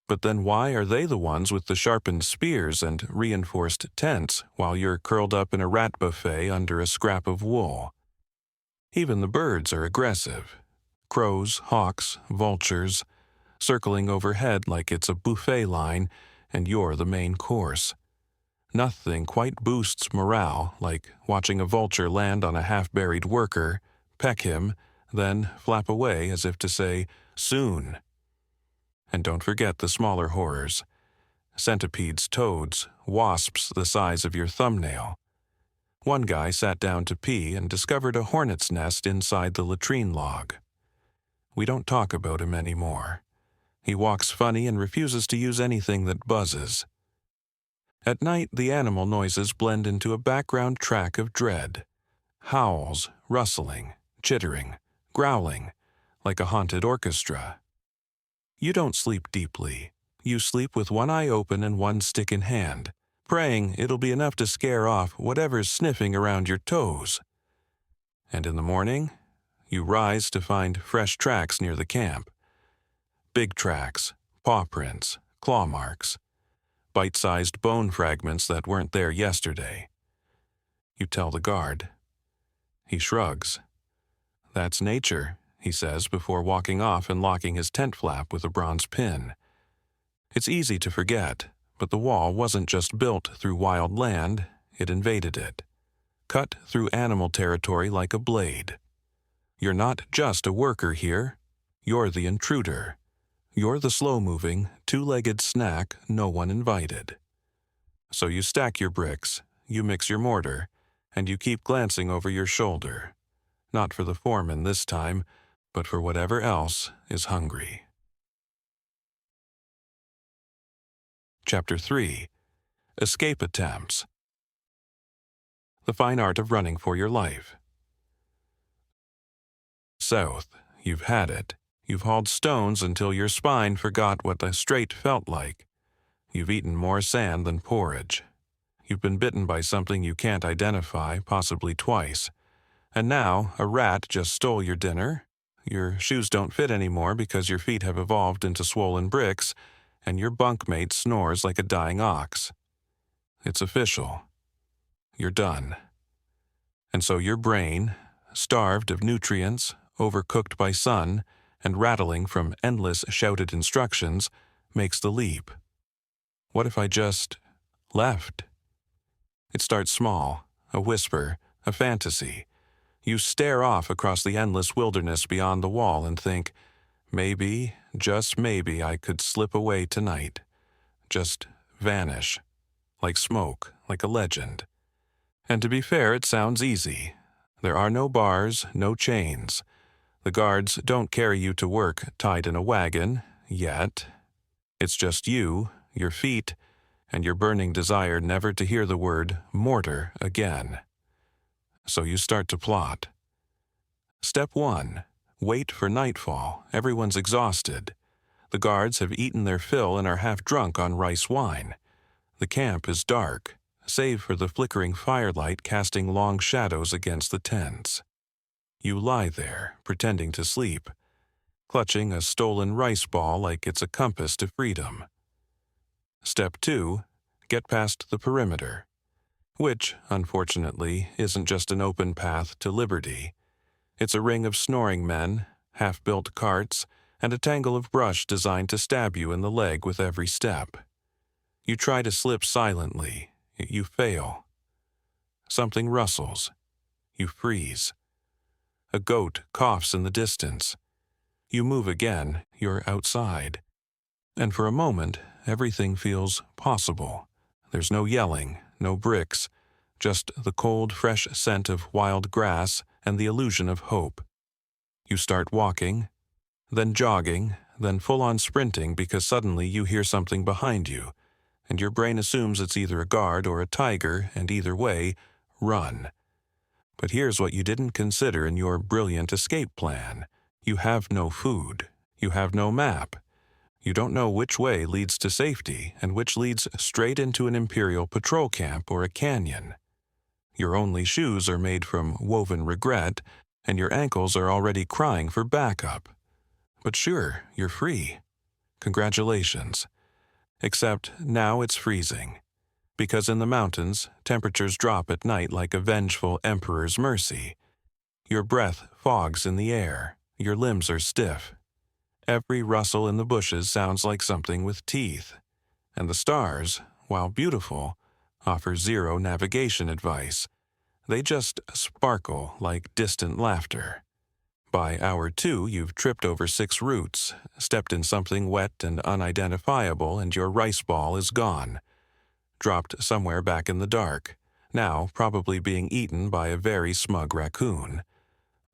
But then why are they the ones with the sharpened spears and reinforced tents while you're curled up in a rat buffet under a scrap of wool? Even the birds are aggressive. Crows, hawks, vultures, circling overhead like it's a buffet line and you're the main course. Nothing quite boosts morale like watching a vulture land on a half-buried worker, peck him, then flap away as if to say, soon. And don't forget the smaller horrors. Centipedes, toads, wasps the size of your thumbnail. One guy sat down to pee and discovered a hornet's nest inside the latrine log. We don't talk about him anymore. He walks funny and refuses to use anything that buzzes. At night, the animal noises blend into a background track of dread. Howls, rustling, chittering, growling, like a haunted orchestra. You don't sleep deeply. You sleep with one eye open and one stick in hand, praying it'll be enough to scare off whatever's sniffing around your toes. And in the morning, you rise to find fresh tracks near the camp. Big tracks, paw prints, claw marks, bite-sized bone fragments that weren't there yesterday. You tell the guard. He shrugs. That's nature, he says before walking off and locking his tent flap with a bronze pin. It's easy to forget, but the wall wasn't just built through wild land, it invaded it. Cut through animal territory like a blade. You're not just a worker here, you're the intruder. You're the slow-moving, two-legged snack no one invited. So you stack your bricks, you mix your mortar, and you keep glancing over your shoulder. Not for the foreman this time, but for whatever else is hungry. Chapter 3. Escape Attempts. The fine art of running for your life. South, you've had it. You've hauled stones until your spine forgot what the straight felt like. You've eaten more sand than porridge. You've been bitten by something you can't identify, possibly twice. And now a rat just stole your dinner. Your shoes don't fit anymore because your feet have evolved into swollen bricks, and your bunkmate snores like a dying ox. It's official. You're done. And so your brain, starved of nutrients, overcooked by sun, and rattling from endless shouted instructions, makes the leap. What if I just left? It starts small, a whisper, a fantasy. You stare off across the endless wilderness beyond the wall and think, maybe, just maybe I could slip away tonight. Just vanish. Like smoke, like a legend. And to be fair, it sounds easy. There are no bars, no chains. The guards don't carry you to work tied in a wagon, yet. It's just you, your feet, and your burning desire never to hear the word mortar again. So you start to plot. Step 1. Wait for nightfall. Everyone's exhausted. The guards have eaten their fill and are half drunk on rice wine. The camp is dark, save for the flickering firelight casting long shadows against the tents. You lie there, pretending to sleep. clutching a stolen rice ball like it's a compass to freedom. Step 2. Get past the perimeter, which, unfortunately, isn't just an open path to liberty. It's a ring of snoring men, half-built carts, and a tangle of brush designed to stab you in the leg with every step. You try to slip silently. You fail. Something rustles. You freeze. A goat coughs in the distance. You move again. You're outside. And for a moment, everything feels possible. There's no yelling, no bricks, just the cold, fresh scent of wild grass and the illusion of hope. You start walking, then jogging, then full-on sprinting because suddenly you hear something behind you, and your brain assumes it's either a guard or a tiger, and either way, run. But here's what you didn't consider in your brilliant escape plan. You have no food. You have no map. You don't know which way leads to safety and which leads straight into an Imperial patrol camp or a canyon. Your only shoes are made from woven regret, and your ankles are already crying for backup. But sure, you're free. Congratulations. Except now it's freezing. Because in the mountains, temperatures drop at night like a vengeful emperor's mercy. Your breath fogs in the air. Your limbs are stiff. Every rustle in the bushes sounds like something with teeth. And the stars, while beautiful, offer zero navigation advice. They just sparkle like distant laughter. By hour 2, you've tripped over 6 roots, stepped in something wet and unidentifiable, and your rice ball is gone. Dropped somewhere back in the dark, now probably being eaten by a very smug raccoon.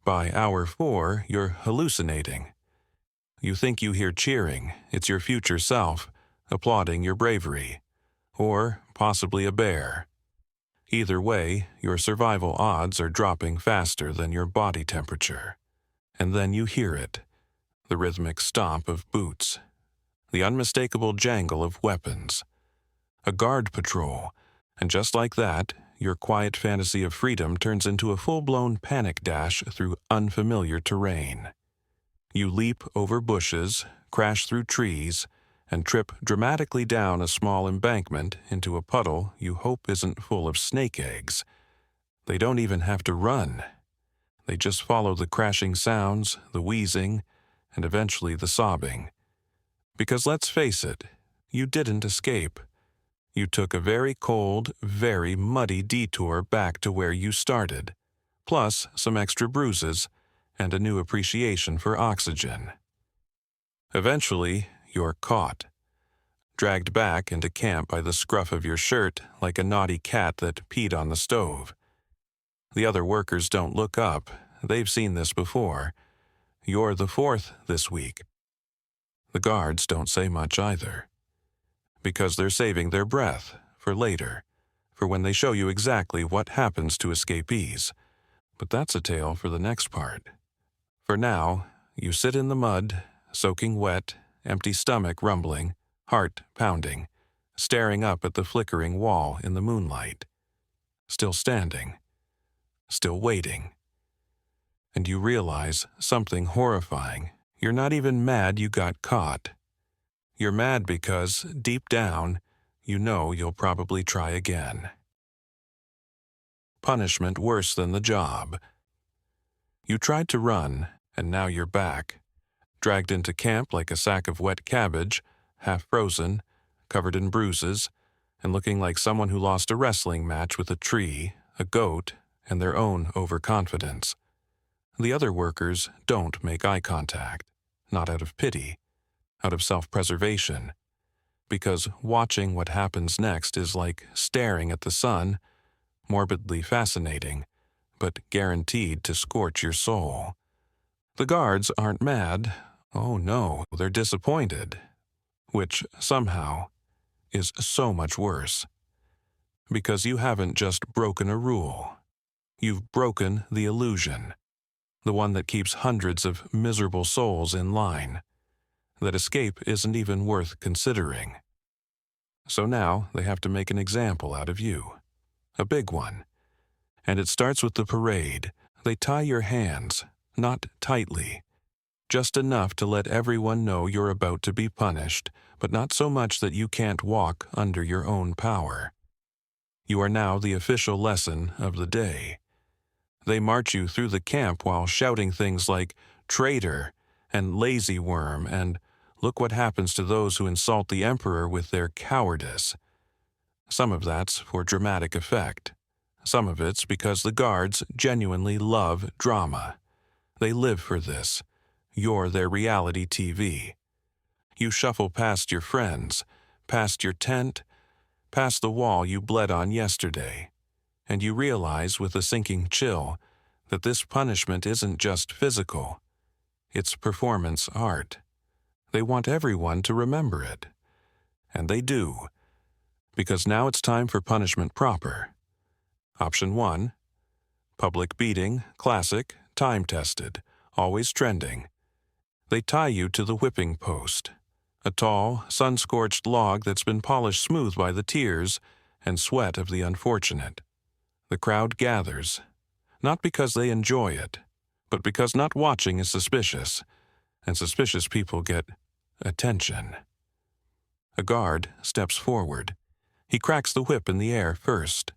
By hour 4, you're hallucinating. You think you hear cheering. It's your future self, applauding your bravery. Or possibly a bear. Either way, your survival odds are dropping faster than your body temperature. And then you hear it, the rhythmic stomp of boots, the unmistakable jangle of weapons. A guard patrol, and just like that, your quiet fantasy of freedom turns into a full-blown panic dash through unfamiliar terrain. You leap over bushes, crash through trees, and trip dramatically down a small embankment into a puddle you hope isn't full of snake eggs. They don't even have to run. They just follow the crashing sounds, the wheezing, and eventually the sobbing. Because let's face it, you didn't escape. You took a very cold, very muddy detour back to where you started, plus some extra bruises and a new appreciation for oxygen. Eventually, you're caught, dragged back into camp by the scruff of your shirt like a naughty cat that peed on the stove. The other workers don't look up. They've seen this before. You're the 4th this week. The guards don't say much either. Because they're saving their breath for later, for when they show you exactly what happens to escapees. But that's a tale for the next part. For now, you sit in the mud, soaking wet, empty stomach rumbling, heart pounding, staring up at the flickering wall in the moonlight. Still standing. Still waiting. And you realize something horrifying. You're not even mad you got caught. You're mad because, deep down, you know you'll probably try again. Punishment worse than the job. You tried to run, and now you're back. Dragged into camp like a sack of wet cabbage, half frozen, covered in bruises, and looking like someone who lost a wrestling match with a tree, a goat, and their own overconfidence. The other workers don't make eye contact, not out of pity, out of self-preservation, because watching what happens next is like staring at the sun, morbidly fascinating, but guaranteed to scorch your soul. The guards aren't mad. Oh no, they're disappointed, which somehow is so much worse. Because you haven't just broken a rule. You've broken the illusion, the one that keeps hundreds of miserable souls in line. That escape isn't even worth considering. So now they have to make an example out of you. A big one. And it starts with the parade. They tie your hands, not tightly. Just enough to let everyone know you're about to be punished, but not so much that you can't walk under your own power. You are now the official lesson of the day. They march you through the camp while shouting things like traitor and lazy worm and look what happens to those who insult the emperor with their cowardice. Some of that's for dramatic effect. Some of it's because the guards genuinely love drama. They live for this. You're their reality TV. You shuffle past your friends, past your tent, past the wall you bled on yesterday, and you realize with a sinking chill that this punishment isn't just physical. It's performance art. They want everyone to remember it. And they do, because now it's time for punishment proper. Option 1, public beating, classic, time-tested, always trending. They tie you to the whipping post, a tall, sun-scorched log that's been polished smooth by the tears and sweat of the unfortunate. The crowd gathers, not because they enjoy it, but because not watching is suspicious, and suspicious people get attention. A guard steps forward. He cracks the whip in the air first,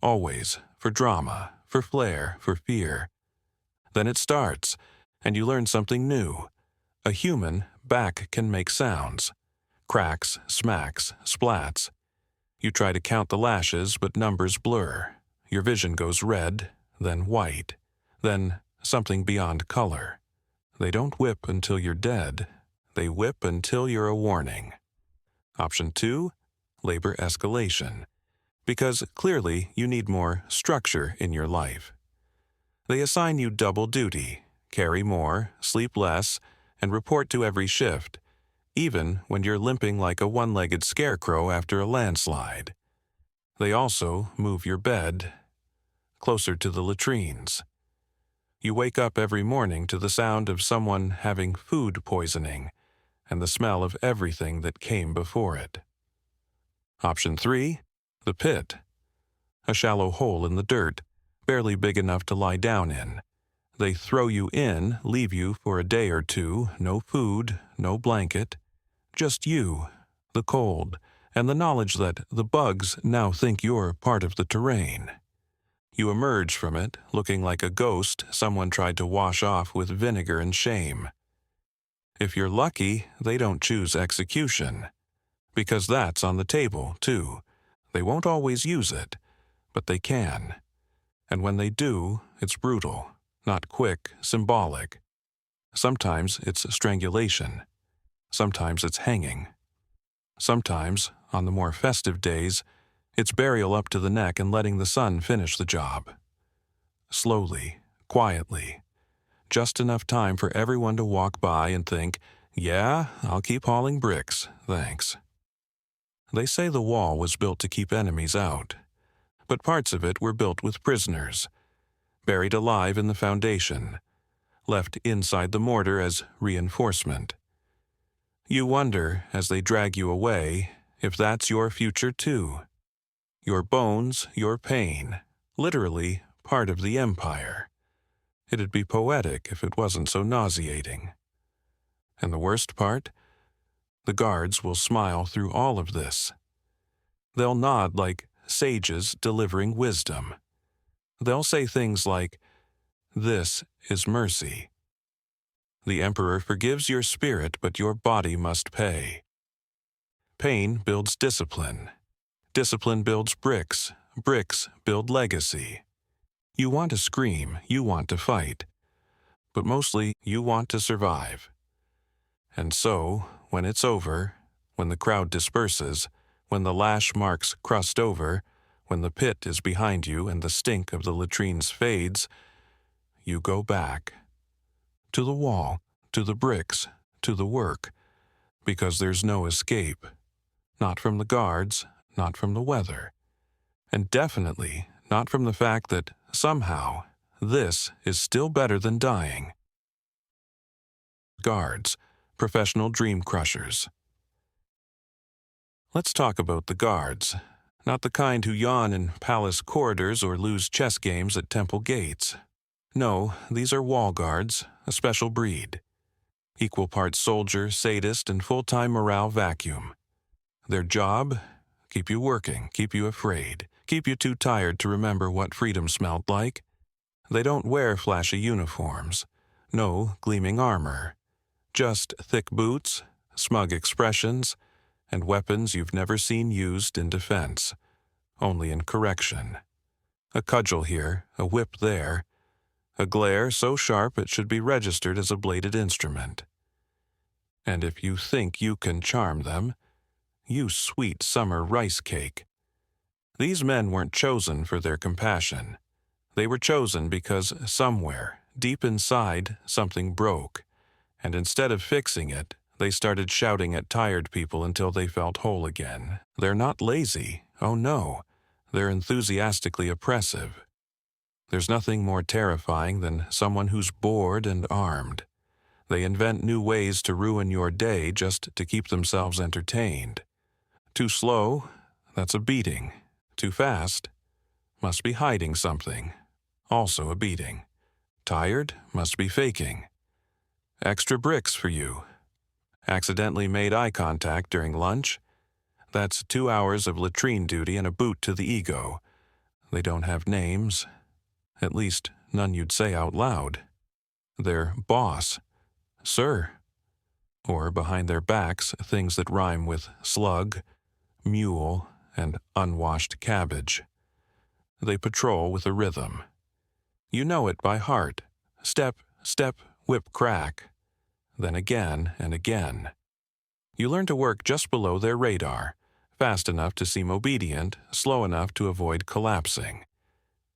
always for drama, for flair, for fear. Then it starts, and you learn something new. A human back can make sounds. Cracks, smacks, splats. You try to count the lashes, but numbers blur. Your vision goes red, then white, then something beyond color. They don't whip until you're dead. They whip until you're a warning. Option 2, labor escalation. Because clearly you need more structure in your life. They assign you double duty, carry more, sleep less, and report to every shift, even when you're limping like a one-legged scarecrow after a landslide. They also move your bed closer to the latrines. You wake up every morning to the sound of someone having food poisoning and the smell of everything that came before it. Option 3, the pit. A shallow hole in the dirt, barely big enough to lie down in. They throw you in, leave you for a day or two, no food, no blanket, just you, the cold, and the knowledge that the bugs now think you're part of the terrain. You emerge from it, looking like a ghost someone tried to wash off with vinegar and shame. If you're lucky, they don't choose execution, because that's on the table, too. They won't always use it, but they can. And when they do, it's brutal. Not quick, symbolic. Sometimes it's strangulation. Sometimes it's hanging. Sometimes, on the more festive days, it's burial up to the neck and letting the sun finish the job. Slowly, quietly. Just enough time for everyone to walk by and think, yeah, I'll keep hauling bricks, thanks. They say the wall was built to keep enemies out, but parts of it were built with prisoners, buried alive in the foundation, left inside the mortar as reinforcement. You wonder, as they drag you away, if that's your future too. Your bones, your pain, literally part of the empire. It'd be poetic if it wasn't so nauseating. And the worst part? The guards will smile through all of this. They'll nod like sages delivering wisdom. They'll say things like, "This is mercy." The emperor forgives your spirit, but your body must pay. Pain builds discipline. Discipline builds bricks. Bricks build legacy. You want to scream, you want to fight, but mostly you want to survive. And so, when it's over, when the crowd disperses, when the lash marks crust over, when the pit is behind you and the stink of the latrines fades, you go back. To the wall, to the bricks, to the work, because there's no escape. Not from the guards, not from the weather, and definitely not from the fact that, somehow, this is still better than dying. Guards, professional dream crushers. Let's talk about the guards, not the kind who yawn in palace corridors or lose chess games at temple gates. No, these are wall guards, a special breed. Equal parts soldier, sadist, and full-time morale vacuum. Their job? Keep you working, keep you afraid, keep you too tired to remember what freedom smelled like. They don't wear flashy uniforms, no gleaming armor, just thick boots, smug expressions, and weapons you've never seen used in defense, only in correction. A cudgel here, a whip there, a glare so sharp it should be registered as a bladed instrument. And if you think you can charm them, you sweet summer rice cake. These men weren't chosen for their compassion. They were chosen because somewhere, deep inside, something broke, and instead of fixing it, they started shouting at tired people until they felt whole again. They're not lazy, oh no, they're enthusiastically oppressive. There's nothing more terrifying than someone who's bored and armed. They invent new ways to ruin your day just to keep themselves entertained. Too slow? That's a beating. Too fast? Must be hiding something. Also a beating. Tired? Must be faking. Extra bricks for you. Accidentally made eye contact during lunch? That's 2 hours of latrine duty and a boot to the ego. They don't have names. At least, none you'd say out loud. They're boss. Sir. Or behind their backs, things that rhyme with slug, mule, and unwashed cabbage. They patrol with a rhythm. You know it by heart. Step, step, whip, crack. Then again and again. You learn to work just below their radar, fast enough to seem obedient, slow enough to avoid collapsing.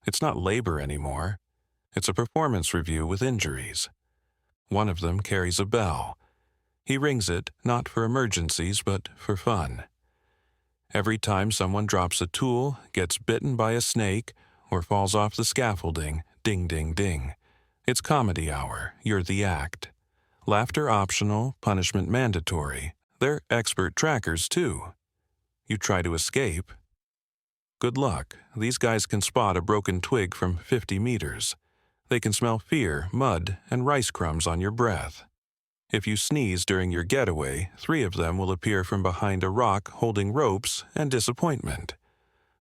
It's not labor anymore. It's a performance review with injuries. One of them carries a bell. He rings it not for emergencies but for fun. Every time someone drops a tool, gets bitten by a snake, or falls off the scaffolding, ding, ding, ding. It's comedy hour. You're the act. Laughter optional, punishment mandatory. They're expert trackers, too. You try to escape. Good luck. These guys can spot a broken twig from 50 meters. They can smell fear, mud, and rice crumbs on your breath. If you sneeze during your getaway, 3 of them will appear from behind a rock holding ropes and disappointment.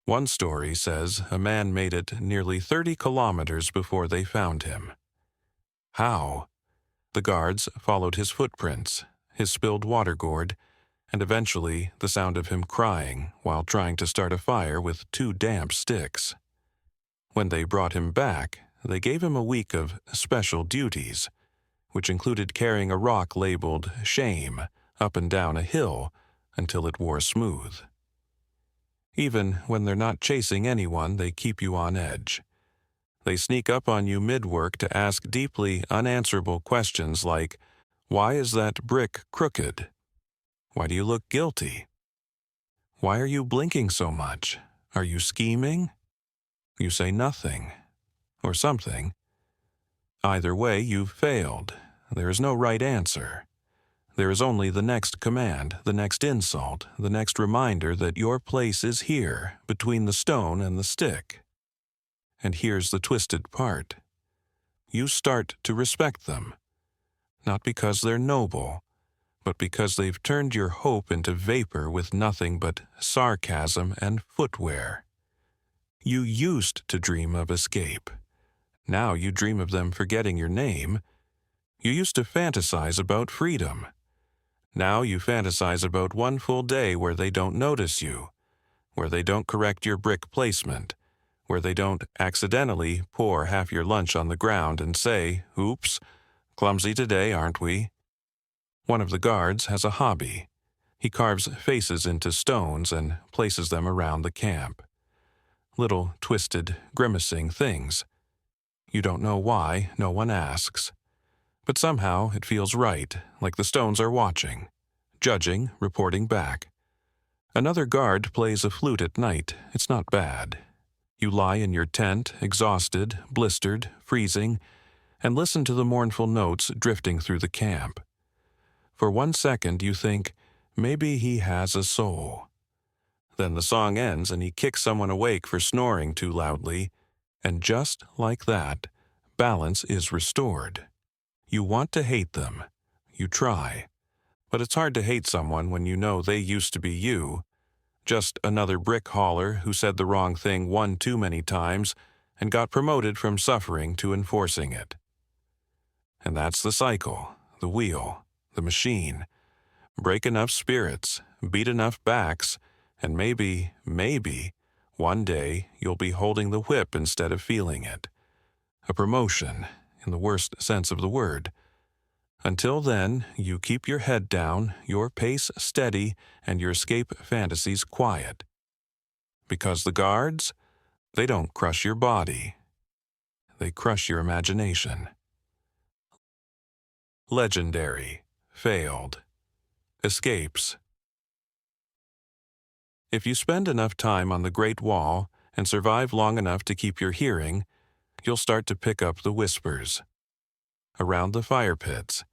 One story says a man made it nearly 30 kilometers before they found him. How? The guards followed his footprints, his spilled water gourd, and eventually the sound of him crying while trying to start a fire with 2 damp sticks. When they brought him back, they gave him a week of special duties, which included carrying a rock labeled shame up and down a hill until it wore smooth. Even when they're not chasing anyone, they keep you on edge. They sneak up on you mid-work to ask deeply unanswerable questions like, why is that brick crooked? Why do you look guilty? Why are you blinking so much? Are you scheming? You say nothing, or something. Either way, you've failed. There is no right answer. There is only the next command, the next insult, the next reminder that your place is here, between the stone and the stick. And here's the twisted part. You start to respect them, not because they're noble, but because they've turned your hope into vapor with nothing but sarcasm and footwear. You used to dream of escape. Now you dream of them forgetting your name. You used to fantasize about freedom. Now you fantasize about one full day where they don't notice you, where they don't correct your brick placement, where they don't accidentally pour half your lunch on the ground and say, oops, clumsy today, aren't we? One of the guards has a hobby. He carves faces into stones and places them around the camp. Little twisted, grimacing things. You don't know why, no one asks. But somehow it feels right, like the stones are watching, judging, reporting back. Another guard plays a flute at night. It's not bad. You lie in your tent, exhausted, blistered, freezing, and listen to the mournful notes drifting through the camp. For 1 second you think, maybe he has a soul. Then the song ends and he kicks someone awake for snoring too loudly, and just like that, balance is restored. You want to hate them. you try. But it's hard to hate someone when you know they used to be you, just another brick hauler who said the wrong thing one too many times and got promoted from suffering to enforcing it. And that's the cycle, the wheel, the machine. Break enough spirits, beat enough backs, and maybe, one day you'll be holding the whip instead of feeling it. A promotion, in the worst sense of the word. Until then, you keep your head down, your pace steady, and your escape fantasies quiet. Because the guards, they don't crush your body. They crush your imagination. Legendary. Failed. Escapes. If you spend enough time on the Great Wall and survive long enough to keep your hearing, you'll start to pick up the whispers. Around the fire pits,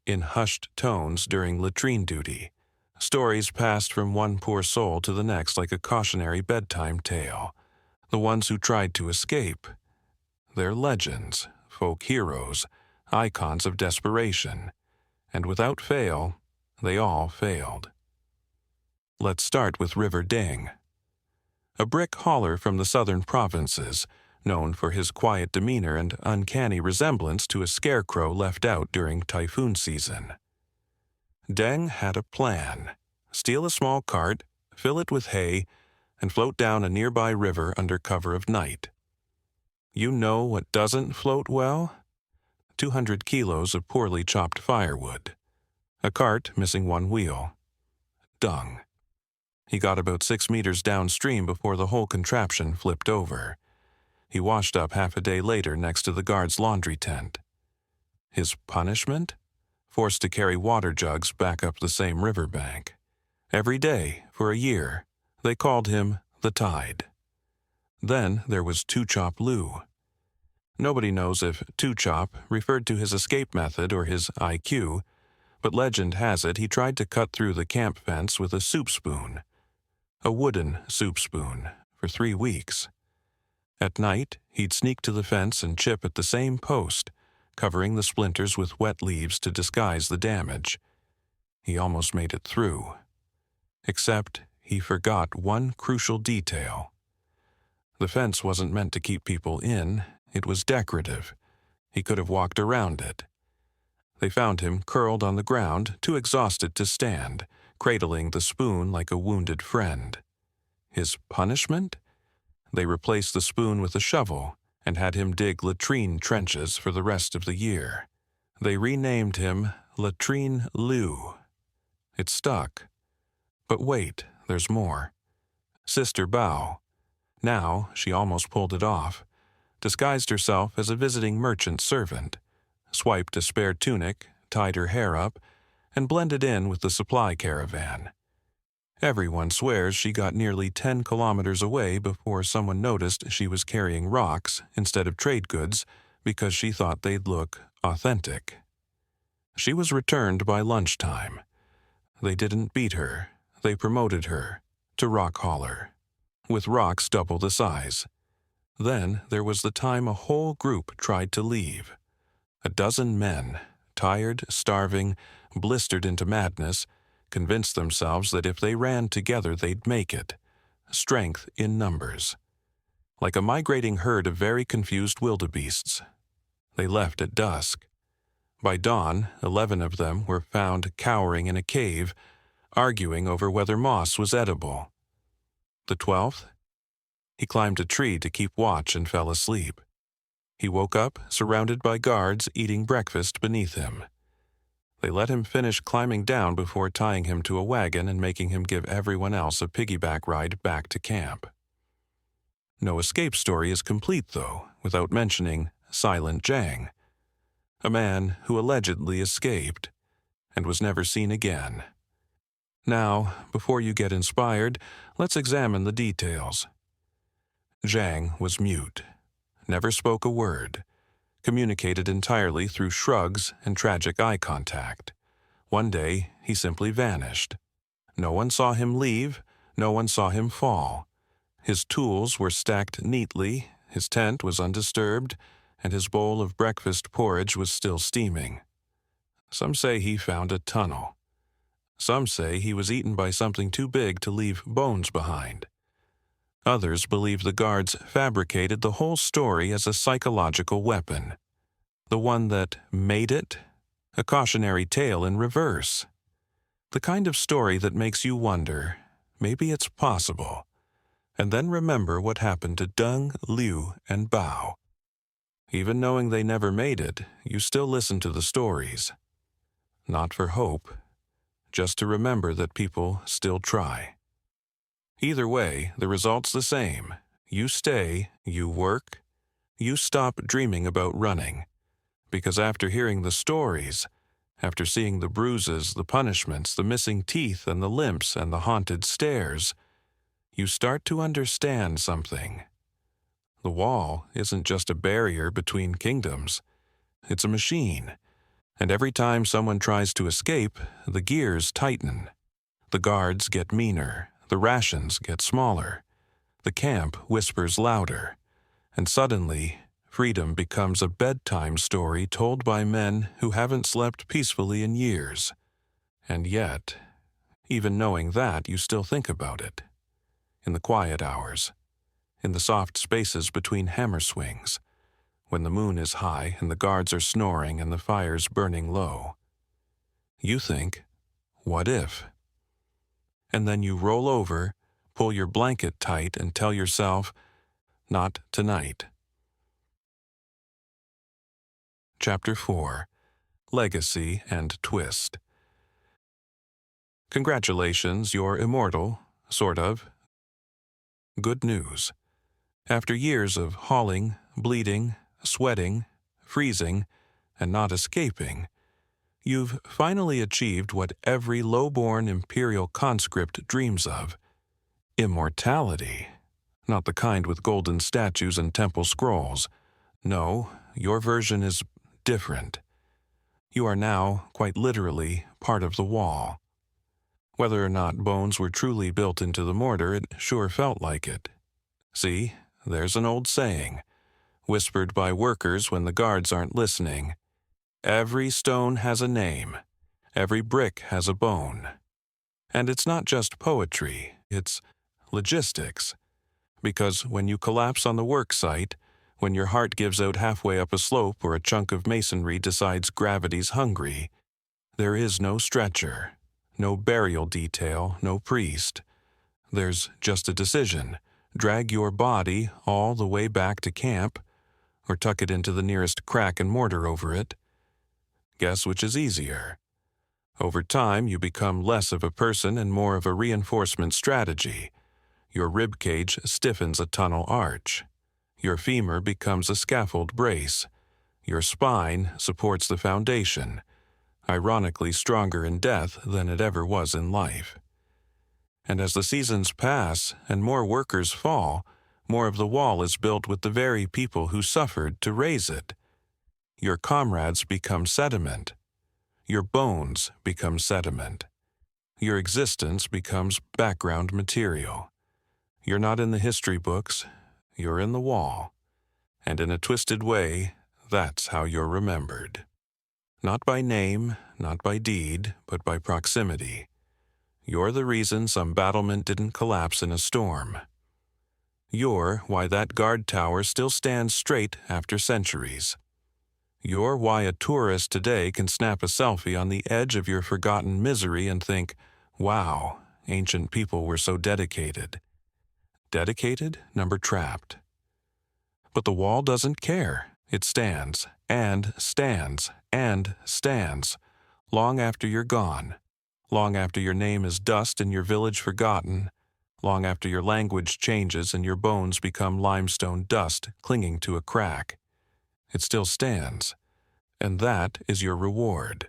in hushed tones during latrine duty, stories passed from one poor soul to the next like a cautionary bedtime tale. The ones who tried to escape. They're legends, folk heroes, icons of desperation. And without fail, they all failed. Let's start with River Ding. A brick hauler from the southern provinces, known for his quiet demeanor and uncanny resemblance to a scarecrow left out during typhoon season. Deng had a plan. Steal a small cart, fill it with hay, and float down a nearby river under cover of night. You know what doesn't float well? 200 kilos of poorly chopped firewood. A cart missing one wheel. Dung. He got about 6 meters downstream before the whole contraption flipped over. He washed up half a day later next to the guard's laundry tent. His punishment? Forced to carry water jugs back up the same riverbank. Every day, for a year, they called him the Tide. Then there was Two Chop Lou. Nobody knows if Two Chop referred to his escape method or his IQ, but legend has it he tried to cut through the camp fence with a soup spoon. A wooden soup spoon, for 3 weeks. At night, he'd sneak to the fence and chip at the same post, covering the splinters with wet leaves to disguise the damage. He almost made it through. Except he forgot one crucial detail. The fence wasn't meant to keep people in, it was decorative. He could have walked around it. They found him curled on the ground, too exhausted to stand, cradling the spoon like a wounded friend. His punishment? They replaced the spoon with a shovel and had him dig latrine trenches for the rest of the year. They renamed him Latrine Lou. It stuck. But wait, there's more. Sister Bao. Now she almost pulled it off. Disguised herself as a visiting merchant servant, swiped a spare tunic, tied her hair up, and blended in with the supply caravan. Everyone swears she got nearly 10 kilometers away before someone noticed she was carrying rocks instead of trade goods because she thought they'd look authentic. She was returned by lunchtime. They didn't beat her, they promoted her to rock hauler, with rocks double the size. Then there was the time a whole group tried to leave. A dozen men, tired, starving, blistered into madness, convinced themselves that if they ran together they'd make it. Strength in numbers. Like a migrating herd of very confused wildebeests. They left at dusk. By dawn, 11 of them were found cowering in a cave, arguing over whether moss was edible. The 12th? He climbed a tree to keep watch and fell asleep. He woke up, surrounded by guards eating breakfast beneath him. They let him finish climbing down before tying him to a wagon and making him give everyone else a piggyback ride back to camp. No escape story is complete, though, without mentioning Silent Jang, a man who allegedly escaped and was never seen again. Now, before you get inspired, let's examine the details. Zhang was mute, never spoke a word, communicated entirely through shrugs and tragic eye contact. One day, he simply vanished. No one saw him leave, no one saw him fall. His tools were stacked neatly, his tent was undisturbed, and his bowl of breakfast porridge was still steaming. Some say he found a tunnel. Some say he was eaten by something too big to leave bones behind. Others believe the guards fabricated the whole story as a psychological weapon. The one that made it, a cautionary tale in reverse. The kind of story that makes you wonder, maybe it's possible, and then remember what happened to Deng, Liu, and Bao. Even knowing they never made it, you still listen to the stories. Not for hope, just to remember that people still try. Either way, the result's the same. You stay, you work, you stop dreaming about running. Because after hearing the stories, after seeing the bruises, the punishments, the missing teeth and the limps and the haunted stairs, you start to understand something. The wall isn't just a barrier between kingdoms. It's a machine. And every time someone tries to escape, the gears tighten. The guards get meaner. The rations get smaller. The camp whispers louder. And suddenly, freedom becomes a bedtime story told by men who haven't slept peacefully in years. And yet, even knowing that, you still think about it. In the quiet hours. In the soft spaces between hammer swings. When the moon is high and the guards are snoring and the fire's burning low. You think, what if? And then you roll over, pull your blanket tight and tell yourself, not tonight. Chapter 4. Legacy and Twist. Congratulations, you're immortal, sort of. Good news. After years of hauling, bleeding, sweating, freezing, and not escaping, you've finally achieved what every low-born imperial conscript dreams of. Immortality. Not the kind with golden statues and temple scrolls. No, your version is different. You are now, quite literally, part of the wall. Whether or not bones were truly built into the mortar, it sure felt like it. See, there's an old saying, whispered by workers when the guards aren't listening. Every stone has a name. Every brick has a bone. And it's not just poetry, it's logistics. Because when you collapse on the work site, when your heart gives out halfway up a slope or a chunk of masonry decides gravity's hungry, there is no stretcher, no burial detail, no priest. There's just a decision. Drag your body all the way back to camp, or tuck it into the nearest crack and mortar over it. Guess which is easier? Over time, you become less of a person and more of a reinforcement strategy. Your rib cage stiffens a tunnel arch. Your femur becomes a scaffold brace. Your spine supports the foundation, ironically stronger in death than it ever was in life. And as the seasons pass and more workers fall, more of the wall is built with the very people who suffered to raise it. Your comrades become sediment. Your bones become sediment. Your existence becomes background material. You're not in the history books, you're in the wall. And in a twisted way, that's how you're remembered. Not by name, not by deed, but by proximity. You're the reason some battlement didn't collapse in a storm. You're why that guard tower still stands straight after centuries. You're why a tourist today can snap a selfie on the edge of your forgotten misery and think, wow, ancient people were so dedicated. Dedicated, number trapped. But the wall doesn't care. It stands, and stands, and stands, long after you're gone, long after your name is dust and your village forgotten, long after your language changes and your bones become limestone dust clinging to a crack. It still stands, and that is your reward,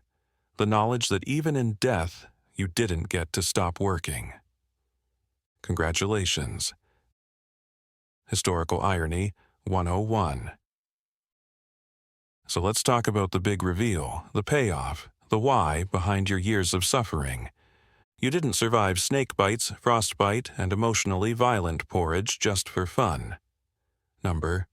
the knowledge that even in death you didn't get to stop working. Congratulations. Historical Irony 101. So let's talk about the big reveal, the payoff, the why behind your years of suffering. You didn't survive snake bites, frostbite, and emotionally violent porridge just for fun. Number,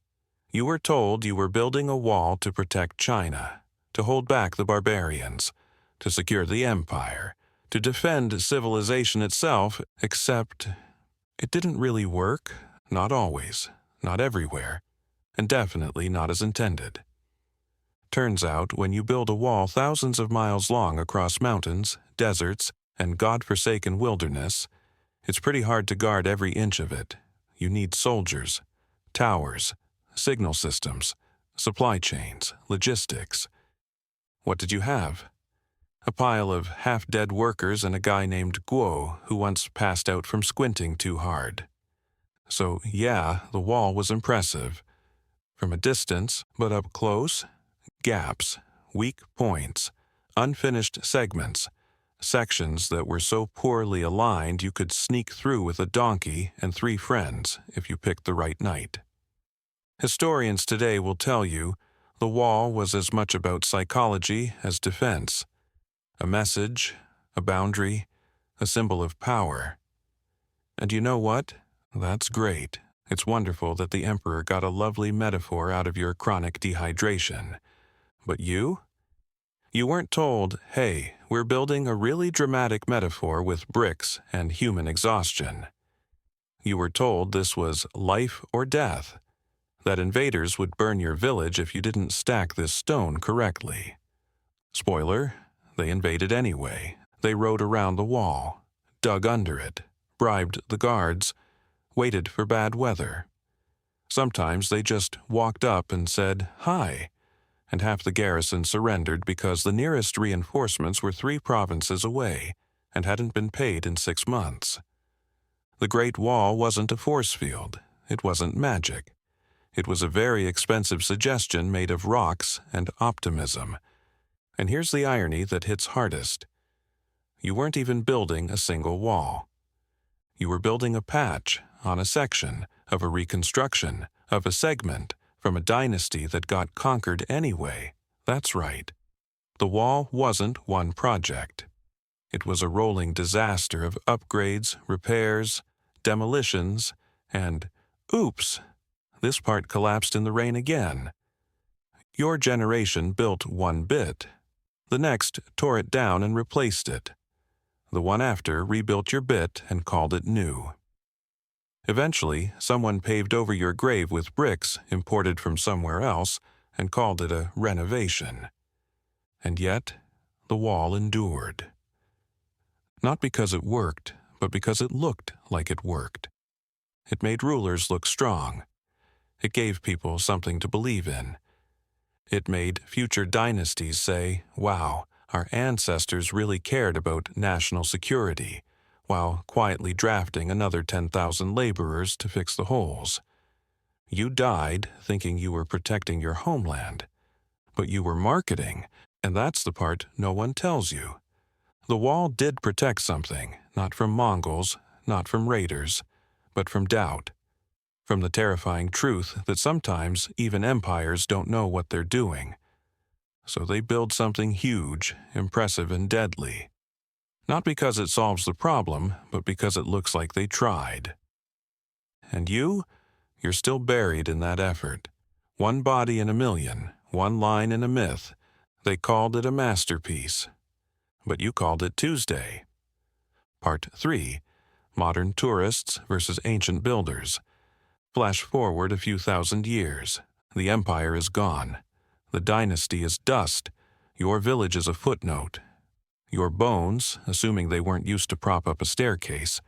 you were told you were building a wall to protect China. to hold back the barbarians, to secure the empire, to defend civilization itself, except it didn't really work, not always, not everywhere, and definitely not as intended. Turns out, when you build a wall thousands of miles long across mountains, deserts, and God-forsaken wilderness, it's pretty hard to guard every inch of it. You need soldiers, towers, signal systems, supply chains, logistics. What did you have? A pile of half-dead workers and a guy named Guo who once passed out from squinting too hard. So, yeah, the wall was impressive. From a distance, but up close, gaps, weak points, unfinished segments, sections that were so poorly aligned you could sneak through with a donkey and 3 friends if you picked the right night. Historians today will tell you the wall was as much about psychology as defense. A message, a boundary, a symbol of power. And you know what? That's great. It's wonderful that the emperor got a lovely metaphor out of your chronic dehydration. But you? You weren't told, hey, we're building a really dramatic metaphor with bricks and human exhaustion. You were told this was life or death, that invaders would burn your village if you didn't stack this stone correctly. Spoiler, they invaded anyway. They rode around the wall, dug under it, bribed the guards, waited for bad weather. Sometimes they just walked up and said, hi, and half the garrison surrendered because the nearest reinforcements were 3 provinces away and hadn't been paid in 6 months. The Great Wall wasn't a force field. It wasn't magic. It was a very expensive suggestion made of rocks and optimism. And here's the irony that hits hardest. You weren't even building a single wall. You were building a patch on a section of a reconstruction of a segment from a dynasty that got conquered anyway. That's right. The wall wasn't one project. It was a rolling disaster of upgrades, repairs, demolitions, and, oops, this part collapsed in the rain again. Your generation built one bit. The next tore it down and replaced it. The one after rebuilt your bit and called it new. Eventually, someone paved over your grave with bricks imported from somewhere else and called it a renovation. And yet, the wall endured. Not because it worked, but because it looked like it worked. It made rulers look strong. It gave people something to believe in. It made future dynasties say, wow, our ancestors really cared about national security, while quietly drafting another 10,000 laborers to fix the holes. You died thinking you were protecting your homeland, but you were marketing, and that's the part no one tells you. The wall did protect something, not from Mongols, not from raiders, but from doubt. From the terrifying truth that sometimes even empires don't know what they're doing. So they build something huge, impressive, and deadly. Not because it solves the problem, but because it looks like they tried. And you're still buried in that effort. One body in a million, one line in a myth. They called it a masterpiece. But you called it Tuesday. Part 3. Modern tourists versus ancient builders. Flash forward a few thousand years. The empire is gone. The dynasty is dust. Your village is a footnote. Your bones, assuming they weren't used to prop up a staircase,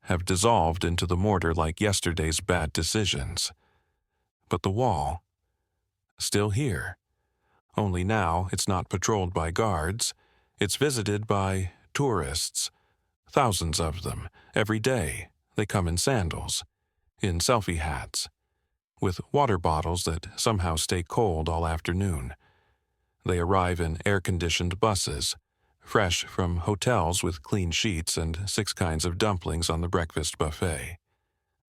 have dissolved into the mortar like yesterday's bad decisions. But the wall, still here. Only now it's not patrolled by guards. It's visited by tourists. Thousands of them, every day. They come in sandals, in selfie hats, with water bottles that somehow stay cold all afternoon. They arrive in air-conditioned buses, fresh from hotels with clean sheets and 6 kinds of dumplings on the breakfast buffet.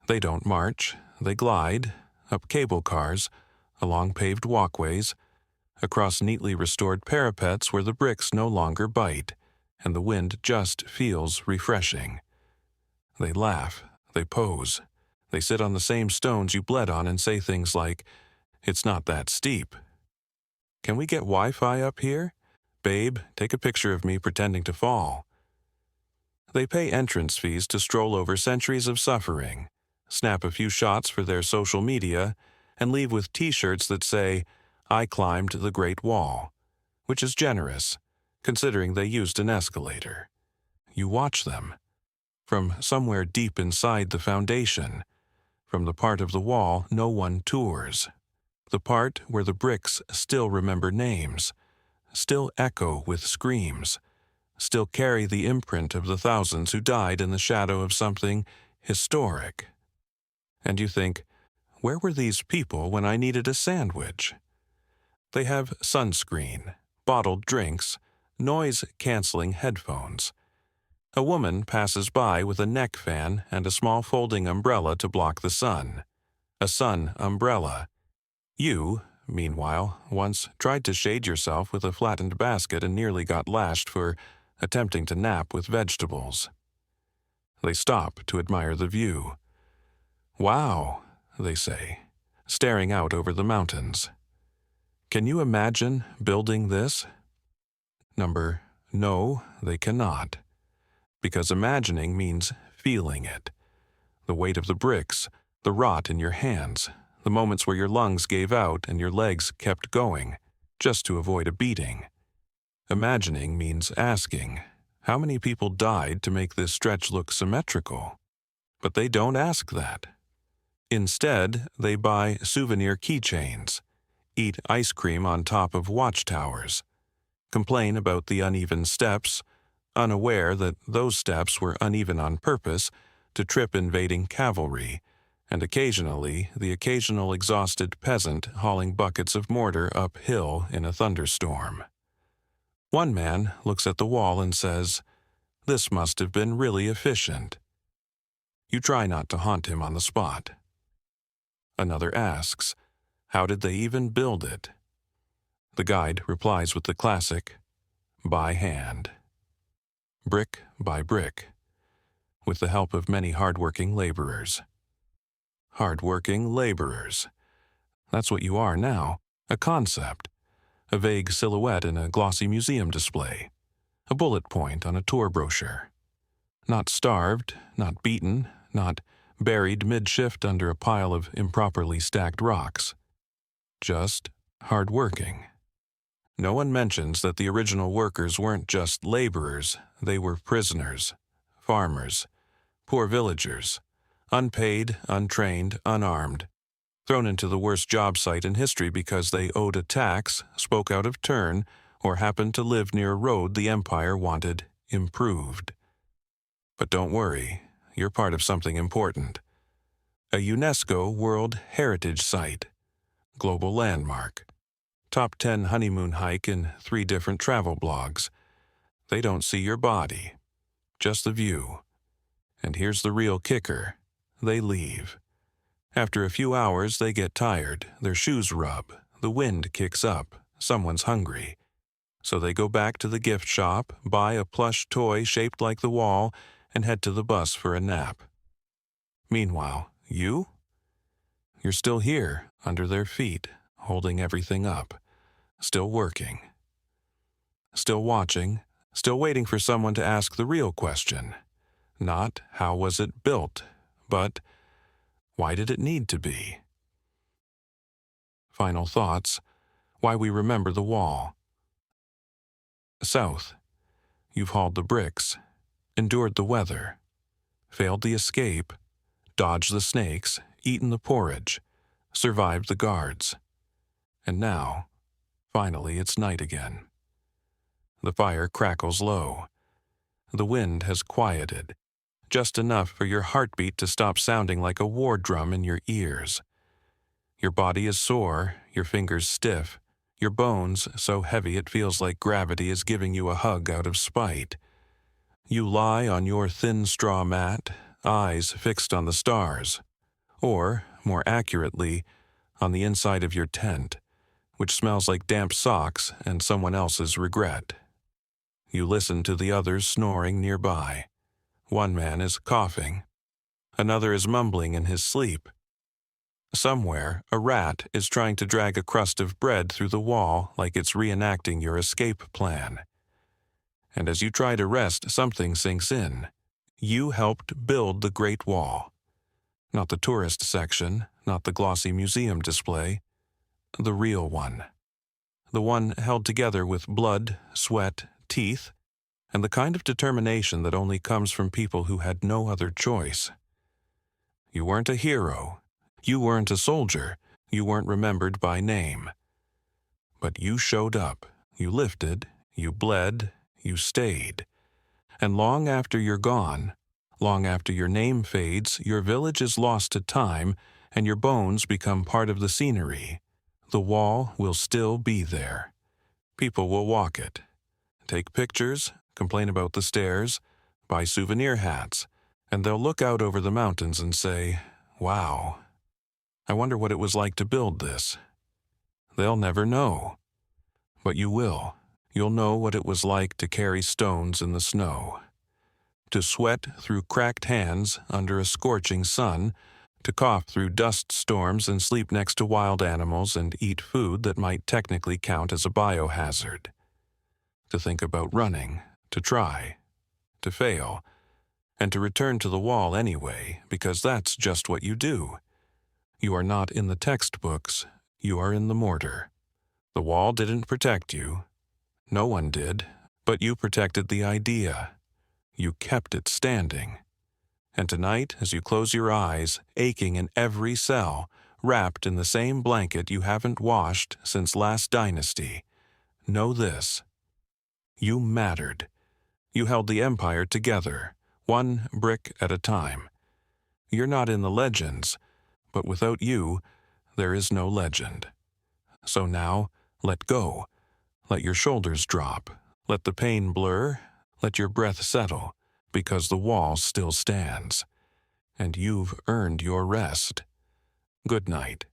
They don't march, they glide, up cable cars, along paved walkways, across neatly restored parapets where the bricks no longer bite, and the wind just feels refreshing. They laugh, they pose, they sit on the same stones you bled on and say things like, "It's not that steep." Can we get Wi-Fi up here? Babe, take a picture of me pretending to fall. They pay entrance fees to stroll over centuries of suffering, snap a few shots for their social media, and leave with t-shirts that say, "I climbed the Great Wall," which is generous, considering they used an escalator. You watch them. From somewhere deep inside the foundation, from the part of the wall no one tours, the part where the bricks still remember names, still echo with screams, still carry the imprint of the thousands who died in the shadow of something historic. And you think, where were these people when I needed a sandwich? They have sunscreen, bottled drinks, noise-canceling headphones. A woman passes by with a neck fan and a small folding umbrella to block the sun. A sun umbrella. You, meanwhile, once tried to shade yourself with a flattened basket and nearly got lashed for attempting to nap with vegetables. They stop to admire the view. "Wow," they say, staring out over the mountains. Can you imagine building this? No, they cannot. Because imagining means feeling it. The weight of the bricks, the rot in your hands, the moments where your lungs gave out and your legs kept going, just to avoid a beating. Imagining means asking, how many people died to make this stretch look symmetrical? But they don't ask that. Instead, they buy souvenir keychains, eat ice cream on top of watchtowers, complain about the uneven steps, unaware that those steps were uneven on purpose to trip invading cavalry, and occasionally the occasional exhausted peasant hauling buckets of mortar uphill in a thunderstorm. One man looks at the wall and says, "This must have been really efficient." You try not to haunt him on the spot. Another asks, "How did they even build it?" The guide replies with the classic, "By hand." Brick by brick, with the help of many hard-working laborers. Hard-working laborers. That's what you are now, a concept, a vague silhouette in a glossy museum display, a bullet point on a tour brochure. Not starved, not beaten, not buried mid-shift under a pile of improperly stacked rocks. Just hard-working. No one mentions that the original workers weren't just laborers, they were prisoners, farmers, poor villagers, unpaid, untrained, unarmed, thrown into the worst job site in history because they owed a tax, spoke out of turn, or happened to live near a road the empire wanted improved. But don't worry, you're part of something important. A UNESCO World Heritage Site, global landmark. Top 10 honeymoon hike in 3 different travel blogs. They don't see your body, just the view. And here's the real kicker. They leave. After a few hours, they get tired, their shoes rub, the wind kicks up, someone's hungry. So they go back to the gift shop, buy a plush toy shaped like the wall, and head to the bus for a nap. Meanwhile, you? You're still here, under their feet, holding everything up. Still working. Still watching, still waiting for someone to ask the real question. Not, how was it built, but, why did it need to be? Final thoughts, why we remember the wall. South. You've hauled the bricks, endured the weather, failed the escape, dodged the snakes, eaten the porridge, survived the guards. And now, finally, it's night again. The fire crackles low. The wind has quieted, just enough for your heartbeat to stop sounding like a war drum in your ears. Your body is sore, your fingers stiff, your bones so heavy it feels like gravity is giving you a hug out of spite. You lie on your thin straw mat, eyes fixed on the stars, or, more accurately, on the inside of your tent, which smells like damp socks and someone else's regret. You listen to the others snoring nearby. One man is coughing. Another is mumbling in his sleep. Somewhere, a rat is trying to drag a crust of bread through the wall like it's reenacting your escape plan. And as you try to rest, something sinks in. You helped build the Great Wall. Not the tourist section, not the glossy museum display. The real one. The one held together with blood, sweat, teeth, and the kind of determination that only comes from people who had no other choice. You weren't a hero. You weren't a soldier. You weren't remembered by name. But you showed up. You lifted. You bled. You stayed. And long after you're gone, long after your name fades, your village is lost to time, and your bones become part of the scenery. The wall will still be there. People will walk it. Take pictures, complain about the stairs, buy souvenir hats, and they'll look out over the mountains and say, "Wow, I wonder what it was like to build this." They'll never know. But you will. You'll know what it was like to carry stones in the snow, to sweat through cracked hands under a scorching sun, to cough through dust storms and sleep next to wild animals and eat food that might technically count as a biohazard, to think about running, to try, to fail, and to return to the wall anyway, because that's just what you do. You are not in the textbooks, you are in the mortar. The wall didn't protect you. No one did, but you protected the idea. You kept it standing. And tonight, as you close your eyes, aching in every cell, wrapped in the same blanket you haven't washed since last dynasty, know this. You mattered. You held the empire together, one brick at a time. You're not in the legends, but without you, there is no legend. So now, let go. Let your shoulders drop. Let the pain blur. Let your breath settle, because the wall still stands. And you've earned your rest. Good night.